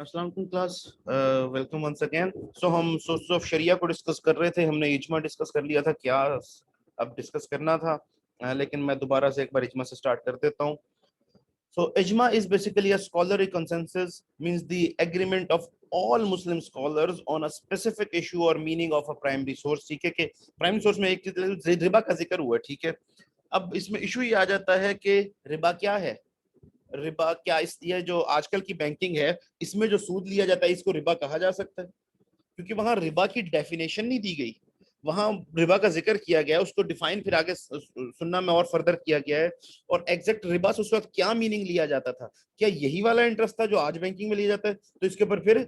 अस्सलाम वालेकुम class, welcome once again. सो हम सोर्स ऑफ शरिया को डिस्कस कर रहे थे। हमने इजमा डिस्कस कर लिया था, क्या अब डिस्कस करना था, लेकिन मैं दोबारा से एक बार इजमा से स्टार्ट कर देता हूँ। So ijma is basically a scholarly consensus, means the agreement of all Muslim scholars on a specific issue or meaning of a primary source। ठीक है कि प्राइमरी सोर्स में एक चीज रिबा का जिक्र हुआ, ठीक है। अब इसमें इशू ये आ जाता है कि रिबा क्या है। रिबा क्या, इस ये जो आजकल की बैंकिंग है इसमें जो सूद लिया जाता है इसको रिबा कहा जा सकता है? क्योंकि वहां रिबा की डेफिनेशन नहीं दी गई, वहां रिबा का जिक्र किया गया है, उसको डिफाइन फिर आगे सुन्ना में और फर्दर किया गया है। और एग्जैक्ट रिबा से उस वक्त क्या मीनिंग लिया जाता था, क्या यही वाला इंटरेस्ट था जो आज बैंकिंग में लिया जाता है? तो इसके ऊपर फिर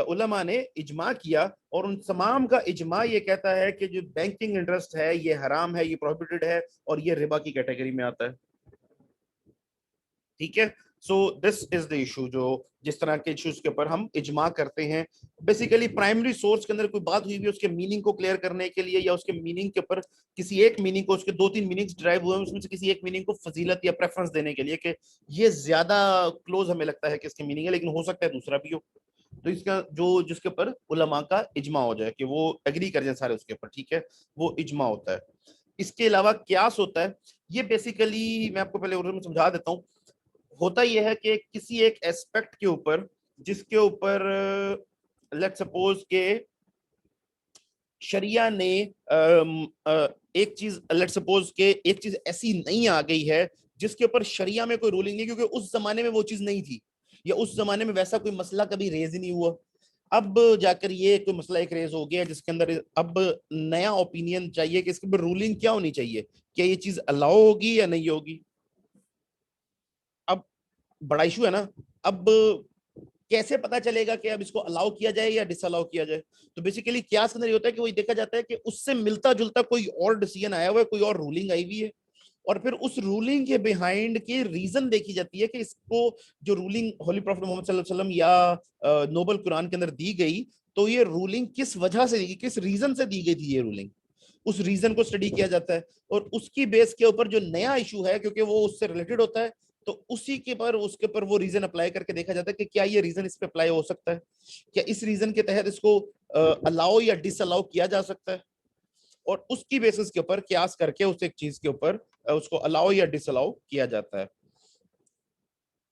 उलमा ने इजमा किया, और उन तमाम का इजमा ये कहता है कि जो बैंकिंग इंटरेस्ट है ये हराम है, ये प्रोहिबिटेड है, और ये रिबा की कैटेगरी में आता है। ठीक है, so this is the issue, जो जिस तरह के इश्यूज के ऊपर हम इजमा करते हैं। बेसिकली प्राइमरी सोर्स के अंदर कोई बात हुई भी, उसके मीनिंग को क्लियर करने के लिए, या उसके मीनिंग के ऊपर किसी एक मीनिंग को, उसके दो तीन मीनिंग्स ड्राइव हुए हैं उसमें से किसी एक मीनिंग को फजीलत या प्रेफरेंस देने के लिए कि ये ज्यादा क्लोज हमें लगता है कि इसकी मीनिंग है, लेकिन हो सकता है दूसरा भी हो। तो इसका जो जिसके ऊपर उलमा का इजमा हो जाए कि वो एग्री कर जाए सारे उसके ऊपर, ठीक है, वो इजमा होता है। इसके अलावा क्यास होता है। ये बेसिकली मैं आपको पहले उर्दू में समझा देता हूँ। होता यह है कि किसी एक एस्पेक्ट के ऊपर, जिसके ऊपर लेट्स सपोज के शरिया ने एक चीज, लेट्स सपोज के एक चीज ऐसी नहीं आ गई है जिसके ऊपर शरिया में कोई रूलिंग नहीं, क्योंकि उस जमाने में वो चीज नहीं थी, या उस जमाने में वैसा कोई मसला कभी रेज ही नहीं हुआ। अब जाकर ये कोई मसला एक रेज हो गया जिसके अंदर अब नया ओपिनियन चाहिए कि इसके ऊपर रूलिंग क्या होनी चाहिए, क्या ये चीज अलाउ होगी या नहीं होगी। अब बड़ा इशू है ना। अब कैसे पता चलेगा कि अब इसको अलाउ किया जाए या डिसअलाउ किया जाए? तो बेसिकली क्या अंदर ये होता है कि वही देखा जाता है कि उससे मिलता जुलता कोई और डिसीजन आया हुआ है, कोई और रूलिंग आई हुई है, और फिर उस रूलिंग के बिहाइंड की रीजन देखी जाती है कि इसको जो रूलिंग होली प्रॉफेट मोहम्मद सल्लल्लाहु अलैहि वसल्लम या नोबल कुरान के अंदर दी गई, तो ये रूलिंग किस वजह से दी गई, किस रीजन से दी गई थी ये रूलिंग, उस रीजन को स्टडी किया जाता है। और उसकी बेस के ऊपर जो नया इशू है, क्योंकि वो उससे रिलेटेड होता है, तो उसी के पर उसके ऊपर वो रीजन अप्लाई करके देखा जाता है कि क्या ये रीजन इस पे अप्लाई हो सकता है, क्या इस रीजन के तहत इसको अलाउ या डिसअलाउ किया जा सकता है, और उसकी बेसिस के ऊपर क्यास करके उस एक चीज के ऊपर उसको अलाउ या डिसअलाउ किया जाता है।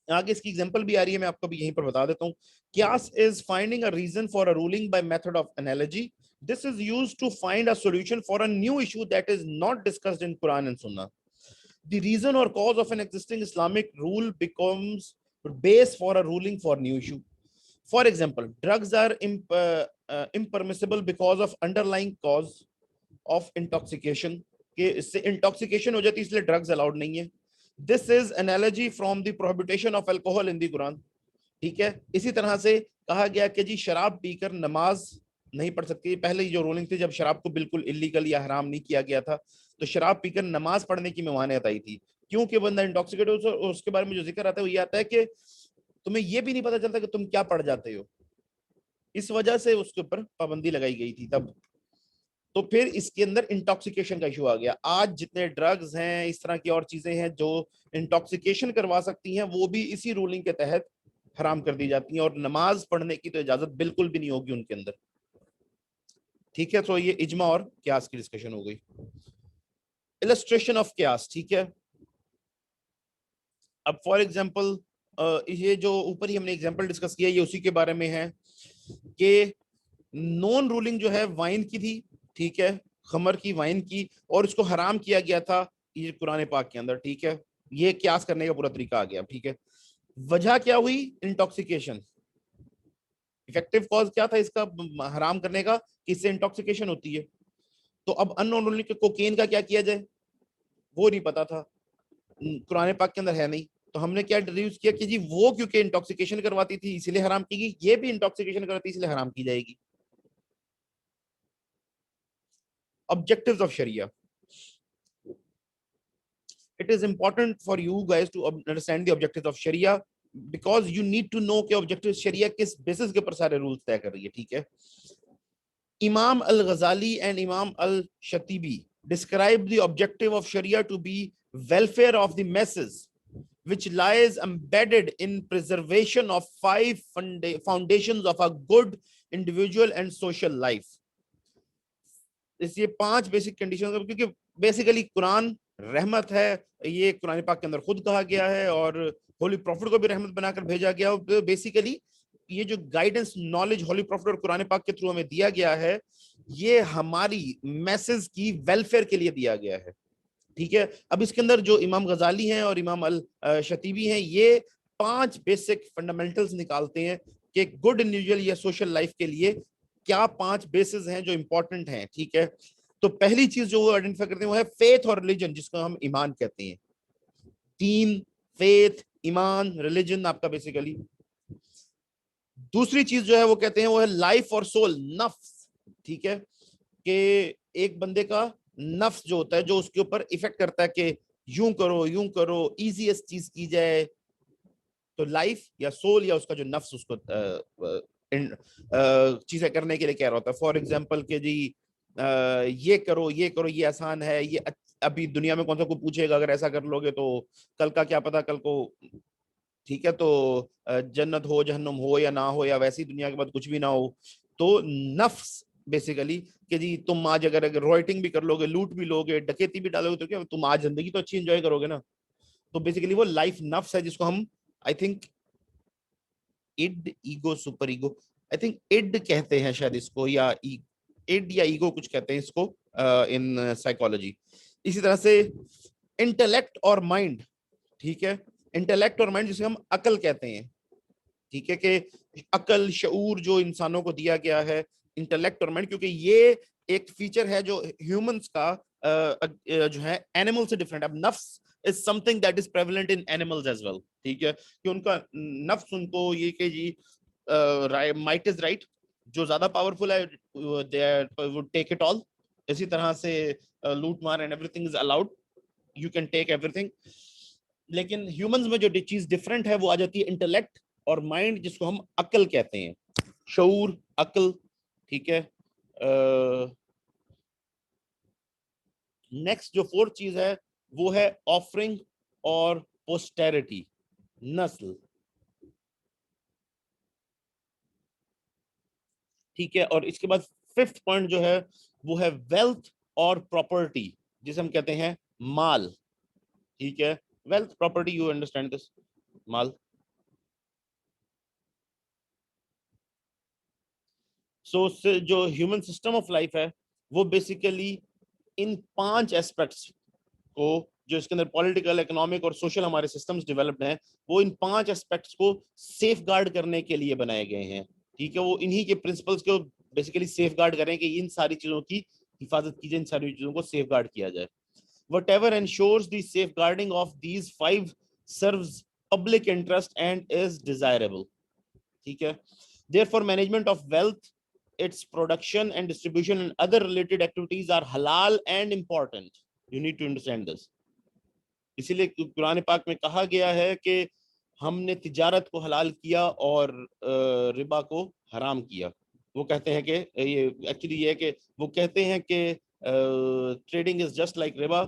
आगे इसकी एग्जांपल भी आ रही है, मैं आपको भी यहीं पर बता देता हूँ। क्यास is finding a reason for a ruling by method of analogy. This is used to find a solution for a new issue that is not discussed in Quran and Sunnah. The reason or cause of an existing Islamic rule becomes base for a ruling for new issue. For example, drugs are impermissible because of underlying cause of intoxication. कि इससे intoxication हो जाती है इसलिए drugs allowed नहीं है. This is analogy from the prohibition of alcohol in the Quran. ठीक है, इसी तरह से कहा गया कि जी शराब पीकर नमाज नहीं पढ़ सकती। पहले जो रूलिंग थी, जब शराब को बिल्कुल इलीगल या हराम नहीं किया गया था, तो शराब पीकर नमाज पढ़ने की ममानियत आई थी, क्योंकि बंदा इंटॉक्सिकेट हो। उसके बारे में जो जिक्र आता है वो ये आता है कि तुम्हें ये भी नहीं पता चलता कि तुम क्या पढ़ जाते हो, इस वजह से उसके ऊपर पाबंदी लगाई गई थी तब। तो फिर इसके अंदर इंटॉक्सिकेशन का इशू आ गया। आज जितने ड्रग्स हैं, इस तरह की और चीजें हैं जो इंटॉक्सिकेशन करवा सकती हैं, वो भी इसी रूलिंग के तहत हराम कर दी जाती हैं, और नमाज पढ़ने की तो इजाजत बिल्कुल भी नहीं होगी उनके अंदर। ठीक है, तो ये इजमा और क्यास की डिस्कशन हो गई। इलस्ट्रेशन ऑफ क्यास, ठीक है। अब फॉर एग्जांपल ये जो ऊपर ही हमने एग्जांपल डिस्कस किया, ये उसी के बारे में है कि नॉन रूलिंग जो है वाइन की थी, ठीक है, खमर की, वाइन की, और इसको हराम किया गया था ये कुरान पाक के अंदर, ठीक है। ये क्यास करने का पूरा तरीका आ गया, ठीक है। वजह क्या हुई? इंटॉक्सिकेशन। इफेक्टिव कॉज क्या था इसका हराम करने का, कि इससे इंटॉक्सिकेशन होती है। तो अब अननोन रूलिंग के कोकेन का क्या किया जाए, वो नहीं पता था, कुरान पाक के अंदर है नहीं, तो हमने क्या डिड्यूस किया कि जी वो क्योंकि इंटॉक्सिकेशन करवाती थी इसलिए हराम की गई, ये भी इंटॉक्सिकेशन करवाती है इसलिए हराम की जाएगी। ऑब्जेक्टिव्स ऑफ शरिया। It is important for you guys to understand the objectives of Sharia, because you need to know कि objectives Sharia किस basis के ऊपर सारे rules तय कर रही है, ठीक है। Imam al-Ghazali and Imam al-Shatibi describe the objective of Sharia to be welfare of the masses, which lies embedded in preservation of 5 foundations of a good individual and social life. ये 5 basic condition, क्योंकि basically Quran रहमत है, ये कुरान पाक के अंदर खुद कहा गया है, और होली प्रॉफिट को भी रहमत बनाकर भेजा गया। और बेसिकली ये जो गाइडेंस नॉलेज होली प्रॉफिट और कुरान पाक के थ्रू हमें दिया गया है, ये हमारी मैसेज की वेलफेयर के लिए दिया गया है। ठीक है, अब इसके अंदर जो इमाम गजाली हैं और इमाम अल शतीबी हैं, ये 5 बेसिक फंडामेंटल्स निकालते हैं कि गुड इंडिविजुअल या सोशल लाइफ के लिए क्या 5 बेसिस हैं जो इंपॉर्टेंट हैं। ठीक है, तो पहली चीज जो वो आइडेंटिफाई करते हैं वो है फेथ और रिलीजन, जिसको हम ईमान कहते हैं। 3, फेथ, ईमान, रिलीजन आपका बेसिकली। दूसरी चीज जो है वो कहते हैं वो है लाइफ और सोल, नफ्स। ठीक है, कि एक बंदे का नफ्स जो होता है, जो उसके ऊपर इफेक्ट करता है कि यूं करो, इजीएस्ट चीज की जाए, तो लाइफ या सोल या उसका जो नफ्स उसको चीजें करने के लिए कह रहा होता है। फॉर एग्जाम्पल कि जी ये करो, ये आसान है, ये अभी दुनिया में कौन सा कोई पूछेगा, अगर ऐसा कर लोगे तो कल का क्या पता, कल को ठीक है तो जन्नत हो, जहन्नुम हो या ना हो, या वैसी दुनिया के बाद कुछ भी ना हो। तो नफ्स बेसिकली कि जी तुम आज अगर रॉयटिंग भी कर लोगे, लूट भी लोगे, डकैती भी डालोगे, तो क्या तुम आज जिंदगी तो अच्छी एंजॉय करोगे ना। तो बेसिकली वो लाइफ नफ्स है, जिसको हम I think id, ego, super ego, I think id कहते हैं शायद इसको, या इड या ईगो कुछ कहते हैं इसको इन साइकोलॉजी। इसी तरह से इंटेलेक्ट और माइंड। ठीक है, इंटेलेक्ट और माइंड जिसे हम अकल कहते हैं। ठीक है, कि अकल, शऊर जो इंसानों को दिया गया है, इंटेलेक्ट और माइंड, क्योंकि ये एक फीचर है जो ह्यूमंस का जो है एनिमल से डिफरेंट। अब नफ्स is something that is prevalent in animals as well. ठीक है, कि उनका नफ्स उनको ये कि जी माइट इज राइट, जो ज्यादा पावरफुल है they would take it all. इसी तरह से लूट मार and everything is allowed, you can take everything. लेकिन ह्यूमंस में जो चीज डिफरेंट है वो आ जाती है इंटेलेक्ट और माइंड, जिसको हम अकल कहते हैं, शऊर, अकल। ठीक है, नेक्स्ट जो 4th चीज है वो है ऑफरिंग और पोस्टेरिटी, नस्ल। ठीक है, और इसके बाद 5th पॉइंट जो है वो है वेल्थ और प्रॉपर्टी, जिसे हम कहते हैं माल। ठीक है, wealth, property, you understand this, माल। सो जो ह्यूमन सिस्टम ऑफ लाइफ है वो बेसिकली इन 5 एस्पेक्ट्स को, जो इसके अंदर पॉलिटिकल, इकोनॉमिक और सोशल हमारे सिस्टम्स डेवलप्ड हैं, वो इन 5 एस्पेक्ट्स को सेफ गार्ड करने के लिए बनाए गए हैं। ठीक है, वो इन्हीं के प्रिंसिपल्स को बेसिकली सेफ गार्ड करें कि इन सारी चीजों की हिफाजत की जाए, इन सारी चीजों को सेफ गार्ड किया जाए। Whatever ensures the safeguarding of these 5 serves public interest and is desirable. ठीक है, therefore management of wealth, its production and distribution and other related activities are halal and important. You need to understand this. इसीलिए कुरान पाक में कहा गया है कि हमने तिजारत को हलाल किया और रिबा को हराम किया। वो कहते हैं कि ये एक्चुअली ये है कि वो कहते हैं कि trading is just like Riba.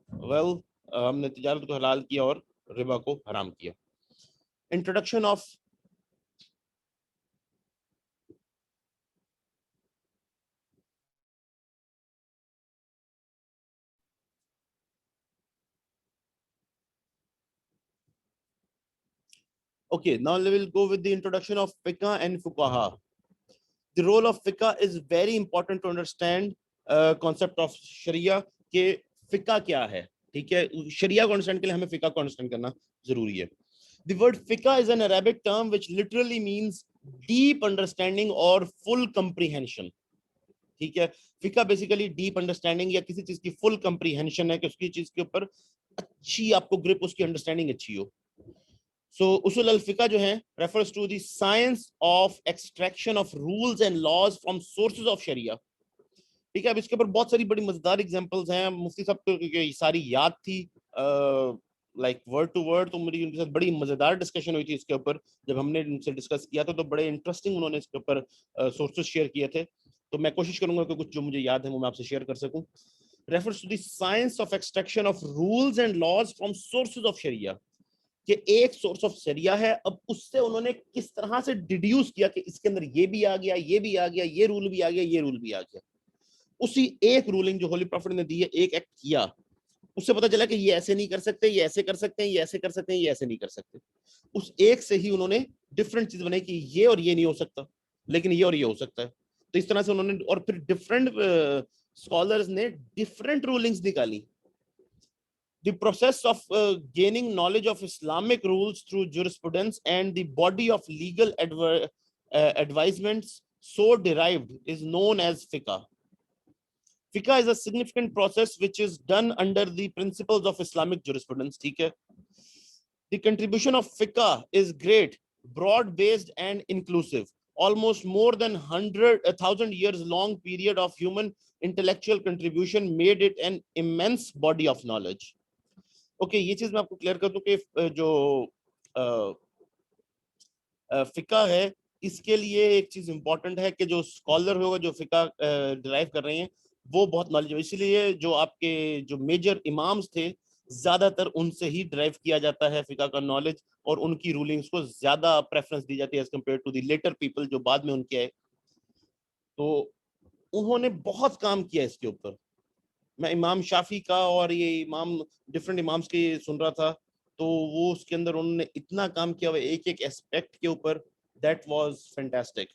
Well, हमने तिजारत को हलाल किया और रिबा को हराम किया। Introduction of Okay, now we will go with the introduction of fiqh and fuqaha. The role of fiqh is very important to understand concept of sharia के fiqh क्या है। ठीक है, शरिया को अंडरस्टैंड के लिए हमें फिका को अंडरस्टैंड करना जरूरी है। The word fiqh is an Arabic term which literally means deep understanding or full comprehension. ठीक है, फिका बेसिकली डीप अंडरस्टैंडिंग या किसी चीज की फुल कंप्रीहेंशन है कि उसकी चीज के ऊपर अच्छी आपको ग्रिप, उसकी अंडरस्टैंडिंग अच्छी हो। So usul al-fiqh जो है refers to the science of extraction of rules and laws from sources of sharia. ठीक है, अब इसके ऊपर बहुत सारी बड़ी मजेदार एग्जांपल्स हैं। मुफ्ती साहब को ये सारी याद थी लाइक वर्ड टू वर्ड, तो मेरी उनके साथ बड़ी मजेदार डिस्कशन हुई थी इसके ऊपर। जब हमने उनसे डिस्कस किया था तो बड़े इंटरेस्टिंग उन्होंने इसके ऊपर सोर्सेस शेयर किए थे। तो मैं कोशिश करूंगा कि कुछ जो मुझे याद है वो मैं आपसे शेयर कर सकूं। refers to the science of extraction of rules and laws from sources of sharia. کہ ایک سورس آف شریعہ ہے, اب اس سے انہوں نے کس طرح سے ڈیڈیوس کیا کہ اس کے اندر یہ بھی آ گیا, یہ بھی آ گیا, یہ رول بھی آ گیا, یہ رول بھی آ گیا. اسی ایک رولنگ جو ہولی پروفٹ نے دی ہے, ایک ایکٹ کیا, اس سے پتا چلا کہ یہ ایسے نہیں کر سکتے, یہ ایسے کر سکتے ہیں, یہ ایسے کر سکتے ہیں, یہ ایسے نہیں کر سکتے. اس ایک سے ہی انہوں نے ڈفرنٹ چیز بنائی کہ یہ اور یہ نہیں ہو سکتا, لیکن یہ اور یہ ہو سکتا ہے. تو اس طرح سے انہوں نے, اور پھر ڈفرنٹ اسکالرز نے ڈفرنٹ رولنگز نکالی. The process of gaining knowledge of Islamic rules through jurisprudence and the body of legal advisements so derived is known as fiqh. Fiqh is a significant process which is done under the principles of Islamic jurisprudence. ٹھیک ہے. The contribution of fiqh is great, broad-based and inclusive. Almost more than 1,000 years long period of human intellectual contribution made it an immense body of knowledge. Okay, یہ چیز میں آپ کو clear کر دوں کہ جو فقہ ہے, اس کے لیے ایک چیز امپورٹنٹ ہے کہ جو اسکالر ہوگا جو فقہ ڈرائیو کر رہے ہیں وہ بہت نالج ہو. اسی لیے جو آپ کے جو میجر امامز تھے زیادہ تر ان سے ہی ڈرائیو کیا جاتا ہے فقہ کا نالج, اور ان کی رولنگز کو زیادہ پریفرنس دی جاتی ہے as compare to the latter people جو بعد میں ان کے آئے. تو انہوں نے بہت کام کیا اس کے اوپر. میں امام شافی کا اور یہ امام ڈفرنٹ امامس کے سن رہا تھا, تو وہ اس کے اندر انہوں نے اتنا کام کیا ہوا ایک ایک ایسپیکٹ کے اوپر, دیٹ واز فینٹاسٹک.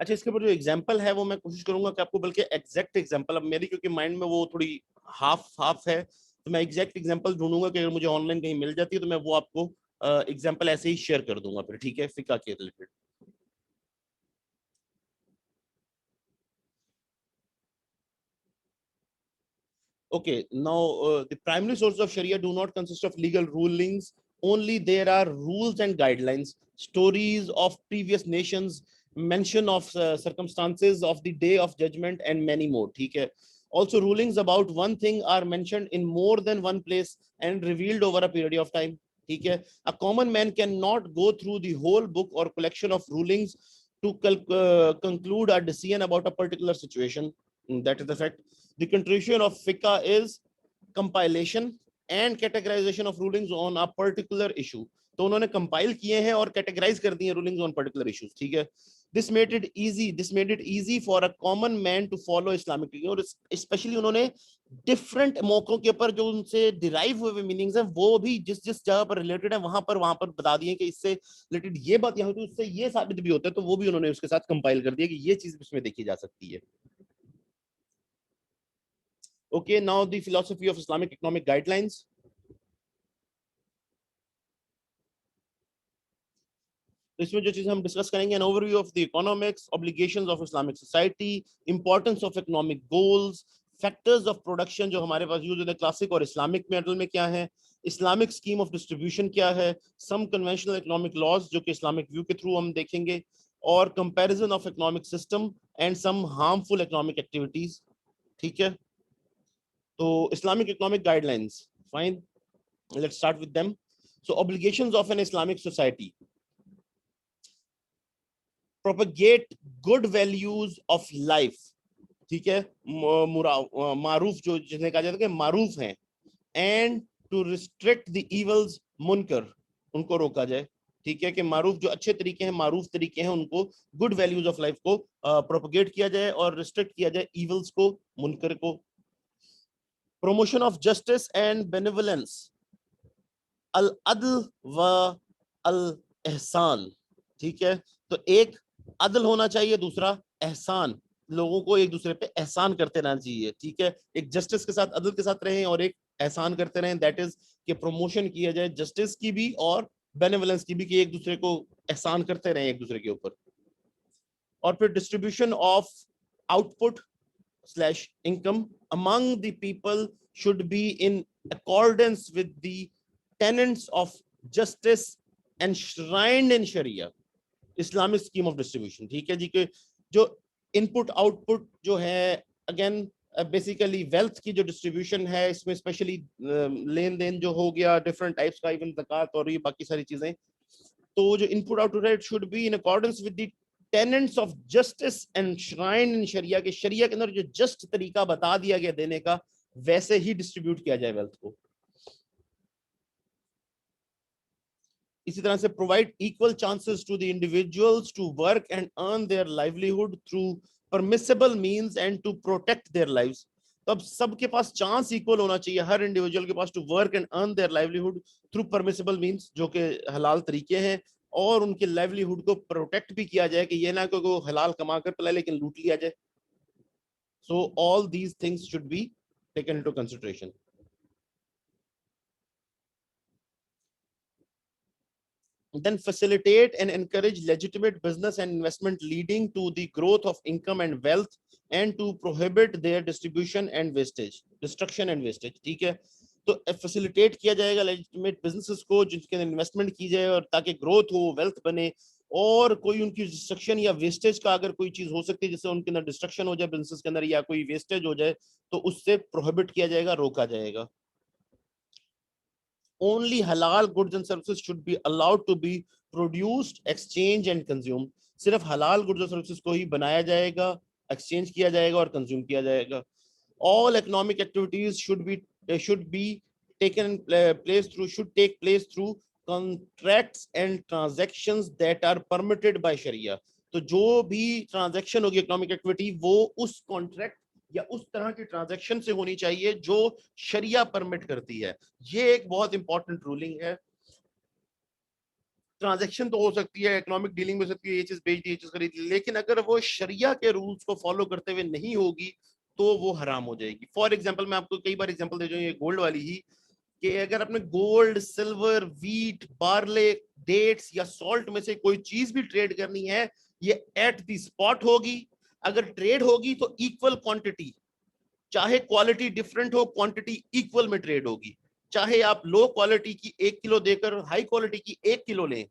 اچھا, اس کے اوپر جو ایگزامپل ہے وہ میں کوشش کروں گا کہ آپ کو, بلکہ ایگزیکٹ ایگزامپل, اب میری کیونکہ مائنڈ میں وہ تھوڑی ہاف ہے, تو میں ایگزیکٹ ایگزامپل ڈھونڈوں گا کہ اگر مجھے آن لائن کہیں مل جاتی ہے تو میں وہ آپ کو ایگزامپل ایسے ہی شیئر کر دوں گا پھر. ٹھیک ہے, فقہ کے related. Okay, now the primary sources of Sharia do not consist of legal rulings. Only there are rules and guidelines, stories of previous nations, mention of circumstances of the day of judgment, and many more. ठीक है. Also, rulings about one thing are mentioned in more than one place and revealed over a period of time. ठीक है. A common man cannot go through the whole book or collection of rulings to conclude a decision about a particular situation. That is the fact. The contribution of fiqh is compilation and categorization of rulings on a particular issue. تو انہوں نے compile کیے ہیں اور categorize کر دیے rulings on particular issues. ٹھیک ہے. This made it easy for a common man to follow Islamic thinking. اور especially انہوں نے different موقعوں کے اوپر جو ان سے derive ہوئے meanings ہیں وہ بھی جس جگہ پر related ہیں وہاں پر بتا دیے کہ اس سے related یہ بات یہاں ہوتی ہے, اس سے یہ ثابت بھی ہوتا ہے, تو وہ بھی انہوں نے اس کے ساتھ compile کر دیا کہ یہ چیز اس میں دیکھی جا سکتی ہے. Okay, now the philosophy of Islamic economic guidelines. اس میں جو چیزیں ہم ڈسکس کریں گے, an overview of the economics, obligations of Islamic society, importance of economic goals, factors of production جو ہمارے پاس یوز ہوتے ہیں کلاسک اور اسلامک ماڈل میں کیا ہے, اسلامک اسکیم آف ڈسٹریبیوشن کیا ہے, سم کنونشنل اکنامک لاز جو کہ اسلامک ویو کے تھرو ہم دیکھیں گے, اور comparison of economic system and some harmful economic activities. ٹھیک ہے. تو Islamic economic guidelines, fine, let's start with them. So obligations of an Islamic society: propagate good values of life. ٹھیک ہے, معروف جو جنہیں کہا جاتا ہے کہ معروف ہیں, and to restrict the evils, منکر, ان کو روکا جائے. ٹھیک ہے, کہ معروف جو اچھے طریقے ہیں, معروف طریقے ہیں, ان کو گڈ ویلیوز آف لائف کو پروپیگیٹ کیا جائے اور ریسٹرکٹ کیا جائے ایولز کو, منکر کو. promotion of justice and benevolence, العدل و الاحسان. ٹھیک ہے, تو ایک عدل ہونا چاہیے, دوسرا احسان, لوگوں کو ایک دوسرے پہ احسان کرتے رہنا چاہیے. ٹھیک ہے, ایک جسٹس کے ساتھ, عدل کے ساتھ رہیں اور ایک احسان کرتے رہیں, دیٹ از کہ پروموشن کیا جائے جسٹس کی بھی اور بینیولنس کی بھی, کہ ایک دوسرے کو احسان کرتے رہیں ایک دوسرے کے اوپر. اور پھر distribution of out put / income among the people should be in accordance with the tenets of justice enshrined in Sharia, Islamic scheme of distribution. ٹھیک ہے جی, کہ جو ان پٹ آؤٹ پٹ جو ہے, اگین بیسیکلی ویلتھ کی جو ڈسٹریبیوشن ہے, اس میں اسپیشلی لین دین جو ہو گیا ڈفرنٹ ٹائپس کا, ایون زکوٰۃ اور یہ باقی ساری چیزیں, تو جو ان پٹ آؤٹ پٹ ہے, it should be in accordance with the tenets of justice enshrined in sharia के शरिया के अंदर जो जस्ट तरीका बता दिया गया देने का, वैसे ही डिस्ट्रीब्यूट किया जाए वेल्थ को. इसी तरह से provide equal chances to the individuals to work and earn their livelihood through permissible means and to protect their lives. तब सबके पास चांस इक्वल होना चाहिए, हर इंडिविजुअल के पास, to work and earn their livelihood through permissible means, जो कि हलाल तरीके हैं, और उनके लाइवलीहुड को प्रोटेक्ट भी किया जाए कि ये ना कि वो हलाल कमा कर पलाए लेकिन लूट लिया जाए. So all these things should be taken into consideration. Then facilitate and encourage legitimate business and investment leading to the growth of income and wealth, and to prohibit their distribution and wastage, destruction and wastage. ठीक है, तो facilitate किया जाएगा legitimate businesses को जिनके अंदर investment की जाए और ताकि growth हो, wealth बने, और कोई उनकी डिस्ट्रक्शन या वेस्टेज का अगर कोई चीज हो सकती है जिससे उनके अंदर डिस्ट्रक्शन हो जाए बिजनेस के अंदर, या कोई वेस्टेज हो जाए, तो उससे प्रोहिबिट किया जाएगा, रोका जाएगा. Only halal goods and services should be allowed to be produced, exchanged and consumed. सिर्फ हलाल गुड्स और सर्विसेज को ही बनाया जाएगा, एक्सचेंज किया जाएगा और कंज्यूम किया जाएगा. All economic activities should be taken place through should take place through contracts and transactions that are permitted by Sharia. तो जो भी ट्रांजैक्शन होगी इकोनॉमिक एक्टिविटी, वो उस कॉन्ट्रैक्ट या उस तरह की ट्रांजैक्शन से होनी चाहिए जो शरिया परमिट करती है. ये एक बहुत इंपॉर्टेंट रूलिंग है. ट्रांजैक्शन तो हो सकती है, इकोनॉमिक डीलिंग में हो सकती है, ये चीज बेच दी, ये चीज खरीद ली, लेकिन अगर वो शरिया के रूल्स को फॉलो करते हुए नहीं होगी तो वो हराम हो जाएगी. फॉर एग्जांपल, मैं आपको कई बार एग्जांपल दे रहा हूं, ये गोल्ड वाली ही, कि अगर आपने gold, silver, wheat, barley, dates या सॉल्ट में से कोई चीज भी ट्रेड करनी है, ये एट द स्पॉट होगी. अगर ट्रेड होगी तो इक्वल क्वांटिटी, चाहे क्वालिटी डिफरेंट हो, क्वांटिटी इक्वल में ट्रेड होगी. चाहे आप लो क्वालिटी की 1 किलो देकर हाई क्वालिटी की 1 किलो लें,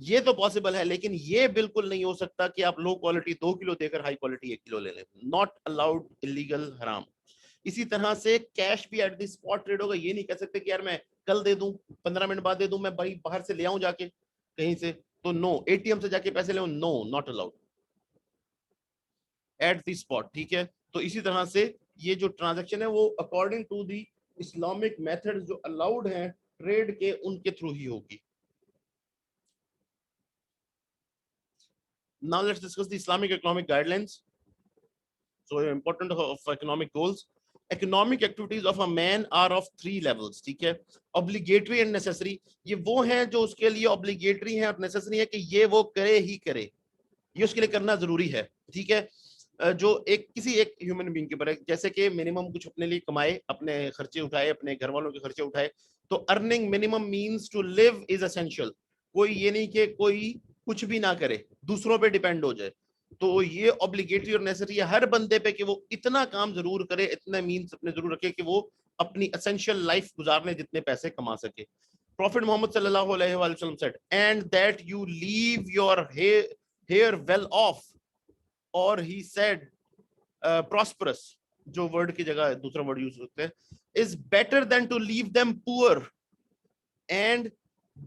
ये तो पॉसिबल है, लेकिन ये बिल्कुल नहीं हो सकता कि आप लो क्वालिटी 2 किलो देकर हाई क्वालिटी 1 किलो ले लें. नॉट अलाउड, इलीगल, हराम. इसी तरह से कैश भी एट द स्पॉट ट्रेड होगा. ये नहीं कह सकते कि यार मैं कल दे दूं, 15 मिनट बाद दे दूं, मैं भाई बाहर से ले आऊं जाके कहीं से, तो नो. एटीएम से जाके पैसे ले, no, not allowed, at the spot. ठीक है, तो इसी तरह से ये जो ट्रांजैक्शन है वो according to the Islamic method जो अलाउड है ट्रेड के, उनके थ्रू ही होगी. Now let's discuss the Islamic economic guidelines. So important of economic goals. Economic activities of a man are of 3 levels. ठीक है, obligatory and necessary. ये वो हैं जो उसके लिए obligatory है और necessary है कि ये वो करे ही करे, ये उसके लिए करना जरूरी है. ठीक है, जो एक किसी एक ह्यूमन बीइंग के ऊपर है, जैसे कि मिनिमम कुछ अपने लिए कमाए, अपने खर्चे उठाए, अपने घर वालों के खर्चे उठाए, तो earning minimum means to live is essential. कोई ये नहीं कि कोई कुछ भी ना करे, दूसरों पे डिपेंड हो जाए, तो ये ऑब्लिगेटरी और नेसेसरी है हर बंदे पे कि वो इतना काम जरूर करे, इतने मींस अपने जरूर रखे कि वो अपनी एसेंशियल लाइफ गुजारने जितने पैसे कमा सके. प्रॉफिट मोहम्मद सल्लल्लाहु अलैहि वसल्लम said, and that you leave your heir well off, और ही सेड prosperous, जो वर्ड की जगह दूसरा वर्ड यूज होते हैं, is better than to leave them poor and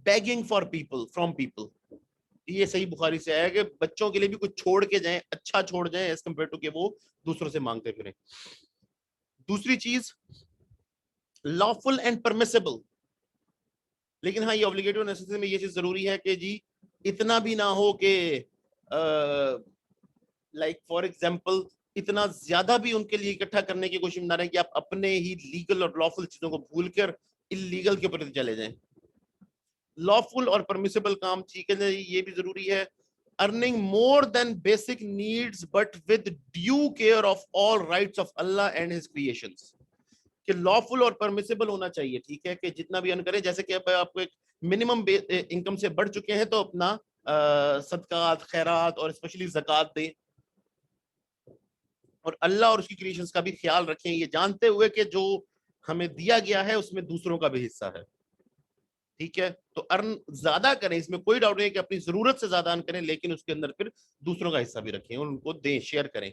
begging for people from people. ये सही बुखारी से आया कि बच्चों के लिए भी कुछ छोड़ के जाएं, अच्छा छोड़ जाएं, एज कम्पेयर टू कि वो दूसरों से मांगते फिरें. दूसरी चीज लॉफुल एंड परमिसिबल. लेकिन हाँ, ये ऑब्लिगेटरी और नेसेसरी में ये चीज जरूरी है कि जी इतना भी ना हो कि लाइक फॉर एग्जांपल इतना ज्यादा भी उनके लिए इकट्ठा करने की कोशिश ना रहे कि आप अपने ही लीगल और लॉफुल चीजों को भूलकर इलीगल के ऊपर चले जाएं. लॉफुल और परमिसिबल काम ठीक है, ये भी जरूरी है. Earning more than basic needs but with due care of all rights of Allah and his creations. कि लॉफुल और परमिसिबल होना चाहिए. ठीक है, कि जितना भी अर्न करें, जैसे कि अब आपको एक मिनिमम इनकम से बढ़ चुके हैं तो अपना सदकात, खैरात और स्पेशली ज़कात दें, और अल्लाह और उसकी क्रिएशंस का भी ख्याल रखें, ये जानते हुए कि जो हमें दिया गया है उसमें दूसरों का भी हिस्सा है. ठीक है, तो अर्न ज्यादा करें, इसमें कोई डाउट नहीं कि अपनी जरूरत से ज्यादा अर्न करें, लेकिन उसके अंदर फिर दूसरों का हिस्सा भी रखें और उनको दें, शेयर करें.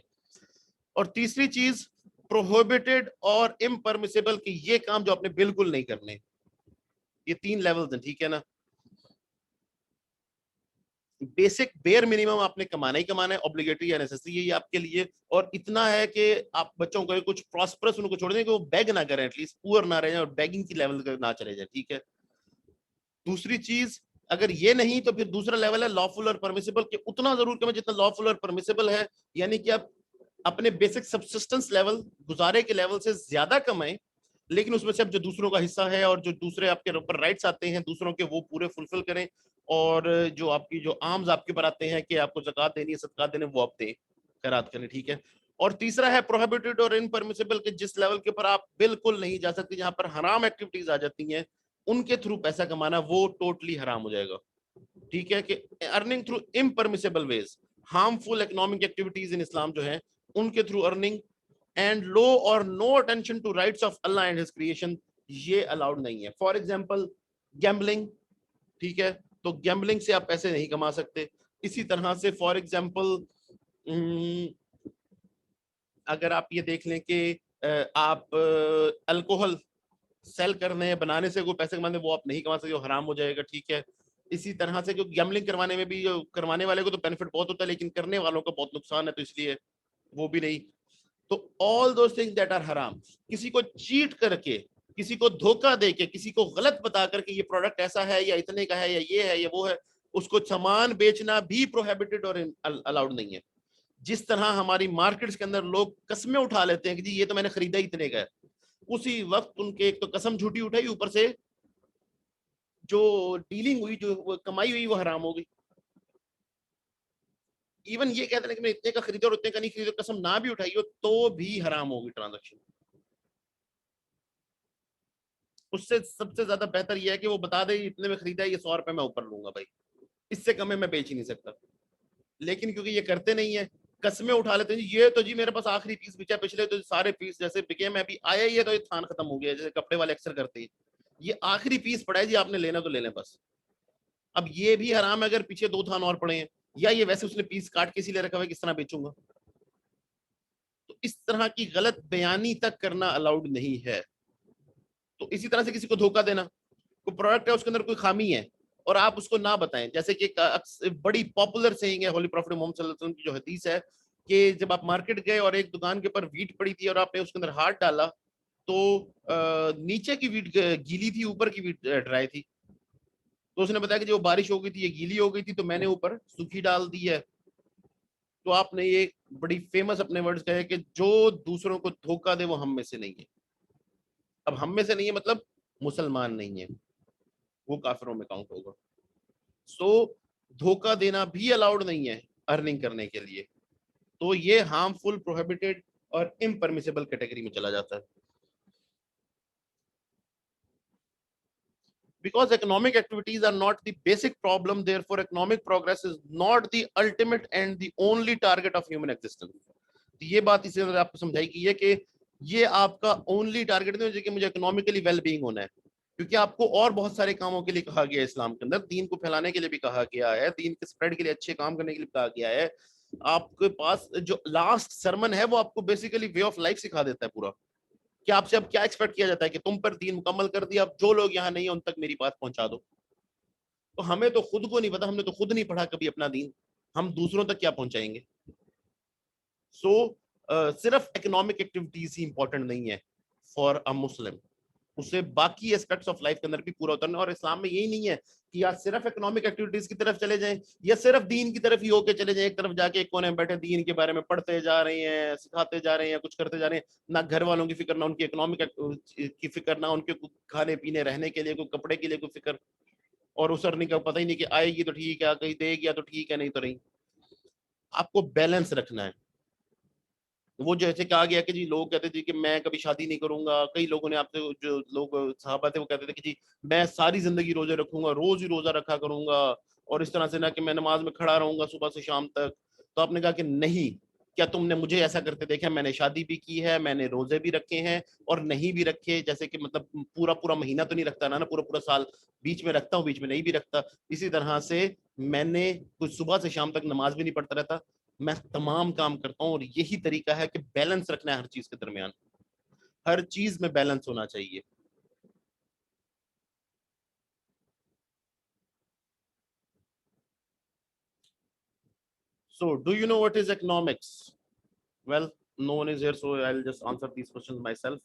और तीसरी चीज प्रोहिबिटेड और इम्परमिसिबल, कि ये काम जो आपने बिल्कुल नहीं करने. ये 3 लेवल्स हैं. ठीक है ना. बेसिक बेयर मिनिमम आपने कमाना ही कमाना है, ऑब्लिगेटरी या नेसेसरी है ये आपके लिए, और इतना है कि आप बच्चों को कुछ प्रॉस्परस उनको छोड़ दें कि वो बैग ना करें, एटलीस्ट पुअर ना रहे और बैगिंग की लेवल ना चले जाए, ठीक है। दूसरी चीज, अगर ये नहीं तो फिर दूसरा लेवल है लॉफुल और परमिसिबल, कि उतना जरूर कमें जितना लॉफुल और परमिसिबल है, यानी कि आप अपने बेसिक सब्सिस्टेंस लेवल, गुजारे के लेवल से ज्यादा कमाएं, लेकिन उसमें से अब जो दूसरों का हिस्सा है और जो दूसरे आपके ऊपर राइट्स आते हैं दूसरों के, वो पूरे फुलफिल करें, और जो आपकी जो आर्म्स आपके ऊपर आते हैं कि आपको ज़कात देनी है, सदका देने, वो आप दें, खैरात करें, ठीक है। और तीसरा है प्रोहिबिटेड और इनपरमिसिबल, के जिस लेवल के ऊपर आप बिल्कुल नहीं जा सकते, जहां पर हराम एक्टिविटीज आ जाती हैं, उनके थ्रू पैसा कमाना वो टोटली हराम हो जाएगा, ठीक है। कि earning through impermissible ways, harmful economic activities in Islam जो है उनके through earning, and low or no attention to rights of Allah and his creation, ये अलाउड नहीं है। फॉर एग्जांपल गैम्बलिंग, ठीक है, तो गैम्बलिंग से आप पैसे नहीं कमा सकते। इसी तरह से फॉर एग्जांपल अगर आप ये देख लें कि आप अल्कोहल सेल करने बनाने से कोई पैसे कमाने, वो आप नहीं कमा सकते, वो हराम हो जाएगा, ठीक है। इसी तरह से क्योंकि गैम्बलिंग करवाने में भी करवाने वाले को तो बेनिफिट बहुत होता है, लेकिन करने वालों का बहुत नुकसान है, तो इसलिए वो भी नहीं। तो all those things that are हराम, किसी को चीट करके, किसी को धोखा देके, किसी को गलत बता करके ये प्रोडक्ट ऐसा है या इतने का है या ये है या वो है, उसको सामान बेचना भी प्रोहिबिटेड और अलाउड नहीं है। जिस तरह हमारी मार्केट्स के अंदर लोग कस्में उठा लेते हैं कि जी ये तो मैंने खरीदा ही इतने का है, उसी वक्त उनके एक तो कसम झूठी उठाई, ऊपर से जो डीलिंग हुई, जो कमाई हुई, वो हराम हो गई। इवन ये कहते हैं कि मैं इतने का खरीदा और उतने का नहीं खरीदा, कसम ना भी उठाई हो तो भी हराम होगी ट्रांजैक्शन। उससे सबसे ज्यादा बेहतर यह है कि वो बता दे इतने में खरीदा है, ये 100 रुपए मैं ऊपर लूंगा भाई, इससे कम में मैं बेच ही नहीं सकता। लेकिन क्योंकि ये करते नहीं है, कस्में उठा लेते हैं, ये तो जी मेरे पास आखिरी पीस बिका, पिछले तो सारे पीस जैसे बिके, मैं अभी आया ही है तो ये थान खत्म हो गया, जैसे कपड़े वाले अक्सर करते हैं, ये आखिरी पीस पड़ा है जी, आपने लेना तो ले लें बस। अब ये भी हराम है अगर पीछे 2 थान और पड़े हैं, या ये वैसे उसने पीस काट के इसीलिए रखा हुआ है, किस तरह बेचूंगा। तो इस तरह की गलत बयानी तक करना अलाउड नहीं है। तो इसी तरह से किसी को धोखा देना, कोई प्रोडक्ट है उसके अंदर कोई खामी है और आप उसको ना बताएं, जैसे कि बड़ी पॉपुलर सेइंग है होली प्रॉफिट मोहम्मद सल्लल्लाहु अलैहि वसल्लम की जो हदीस है, कि जब आप मार्केट गए और एक दुकान के ऊपर वीट पड़ी थी और आपने उसके अंदर हाथ डाला, तो नीचे की वीट गीली थी, ऊपर की वीट ड्राई थी। तो उसने बताया कि जो बारिश हो गई थी, ये गीली हो गई थी, तो मैंने ऊपर सूखी डाल दी है। तो आपने ये बड़ी फेमस अपने वर्ड्स कहे कि जो दूसरों को धोखा दे वो हम में से नहीं है। अब हम में से नहीं है मतलब मुसलमान नहीं है, वो काफिरों में काउंट होगा। सो धोखा देना भी अलाउड नहीं है अर्निंग करने के लिए, तो ये हार्मफुल, प्रोहिबिटेड और इम्परमिसिबल कैटेगरी में चला जाता है। Because economic activities are not the basic problem, therefore economic progress is not the ultimate and the only target of human existence. ये बात इसे आपको समझाई गई है कि ये आपका ओनली टारगेट नहीं हो कि मुझे इकोनॉमिकली वेल बीइंग होना है, क्योंकि आपको और बहुत सारे कामों के लिए कहा गया है इस्लाम के अंदर, दीन को फैलाने के लिए भी कहा गया है, दीन के स्प्रेड के लिए अच्छे काम करने के लिए कहा गया है। आपके पास जो लास्ट सरमन है वो आपको बेसिकली वे ऑफ लाइफ सिखा देता है पूरा, कि आपसे अब क्या एक्सपेक्ट किया जाता है कि तुम पर दीन मुकम्मल कर दिया, अब जो लोग यहाँ नहीं है उन तक मेरी बात पहुंचा दो। तो हमें तो खुद को नहीं पता, हमने तो खुद नहीं पढ़ा कभी अपना दीन, हम दूसरों तक क्या पहुंचाएंगे। सो सिर्फ इकोनॉमिक एक्टिविटीज ही इंपॉर्टेंट नहीं है फॉर अ मुस्लिम, उसे बाकी एस्पेक्ट्स ऑफ लाइफ के अंदर भी पूरा उतरना। और इस्लाम में यही नहीं है कि या सिर्फ इकोनॉमिक एक्टिविटीज की तरफ चले जाएं या सिर्फ दीन की तरफ ही होके चले जाएं, एक तरफ जाके एक कोने में बैठे दीन के बारे में पढ़ते जा रहे हैं, सिखाते जा रहे हैं, कुछ करते जा रहे हैं, ना घर वालों की फिक्र, ना उनकी इकोनॉमिक की फिक्र, ना उनके खाने पीने रहने के लिए कोई, कपड़े के लिए कोई फिक्र, और उस अर्निंग का पता ही नहीं कि आएगी तो ठीक है, कहीं देगी तो ठीक है, नहीं तो नहीं। आपको बैलेंस रखना है। वो जैसे कहा गया कि जी लोग कहते थे कि मैं कभी शादी नहीं करूंगा, कई लोगों ने आपसे, जो लोग सहाबा थे वो कहते थे कि जी मैं सारी जिंदगी रोजे रखूंगा, रोज ही रोजा रखा करूंगा, और इस तरह से ना कि मैं नमाज में खड़ा रहूंगा सुबह से शाम तक। तो आपने कहा कि नहीं, क्या तुमने मुझे ऐसा करते देखा? मैंने शादी भी की है, मैंने रोजे भी रखे हैं और नहीं भी रखे, जैसे कि मतलब पूरा पूरा महीना तो नहीं रखता ना पूरा पूरा साल, बीच में रखता हूँ, बीच में नहीं भी रखता। इसी तरह से मैंने कुछ सुबह से शाम तक नमाज भी नहीं पढ़ता रहता, मैं तमाम काम करता हूँ। और यही तरीका है कि बैलेंस रखना है हर चीज के दरमियान, हर चीज में बैलेंस होना चाहिए। So do you know what is economics? Well, no one is here, so I'll just answer these questions myself.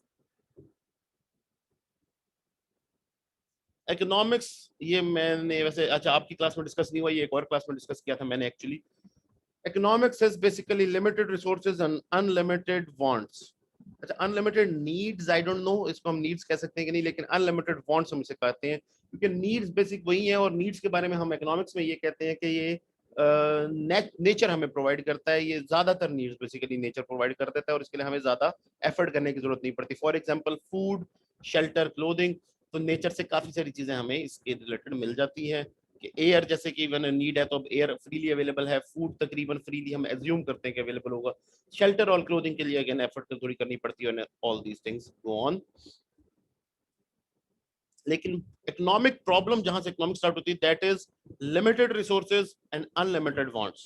Economics, ये मैंने वैसे अच्छा आपकी क्लास में डिस्कस नहीं हुआ, ये एक और क्लास में डिस्कस किया था मैंने actually. Economics is basically limited resources and unlimited wants. अच्छा, unlimited needs I don't know इसको हम needs कह सकते हैं कि नहीं, लेकिन unlimited wants हम इसे कहते हैं, क्योंकि needs basic वही है, और needs के बारे में हम economics में ये कहते हैं कि ये नेचर हमें प्रोवाइड करता है. ये ज्यादातर नीड्स बेसिकली नेचर प्रोवाइड कर देता है, और इसके लिए हमें ज्यादा एफर्ट करने की जरूरत नहीं पड़ती. For example food, shelter, clothing, तो नेचर से काफी सारी चीजें हमें इसके रिलेटेड मिल जाती हैं. कि एयर जैसे कि इवन नीड है तो अब एयर फ्रीली अवेलेबल है, फूड तकरीबन फ्रीली हम एज्यूम करते हैं कि अवेलेबल होगा. शेल्टर और क्लोथिंग के लिए अगेन एफर्ट थोड़ी करनी पड़ती है, all these things go on. लेकिन इकोनॉमिक प्रॉब्लम जहां से इकोनॉमिक स्टार्ट होती है, that is limited resources and unlimited wants.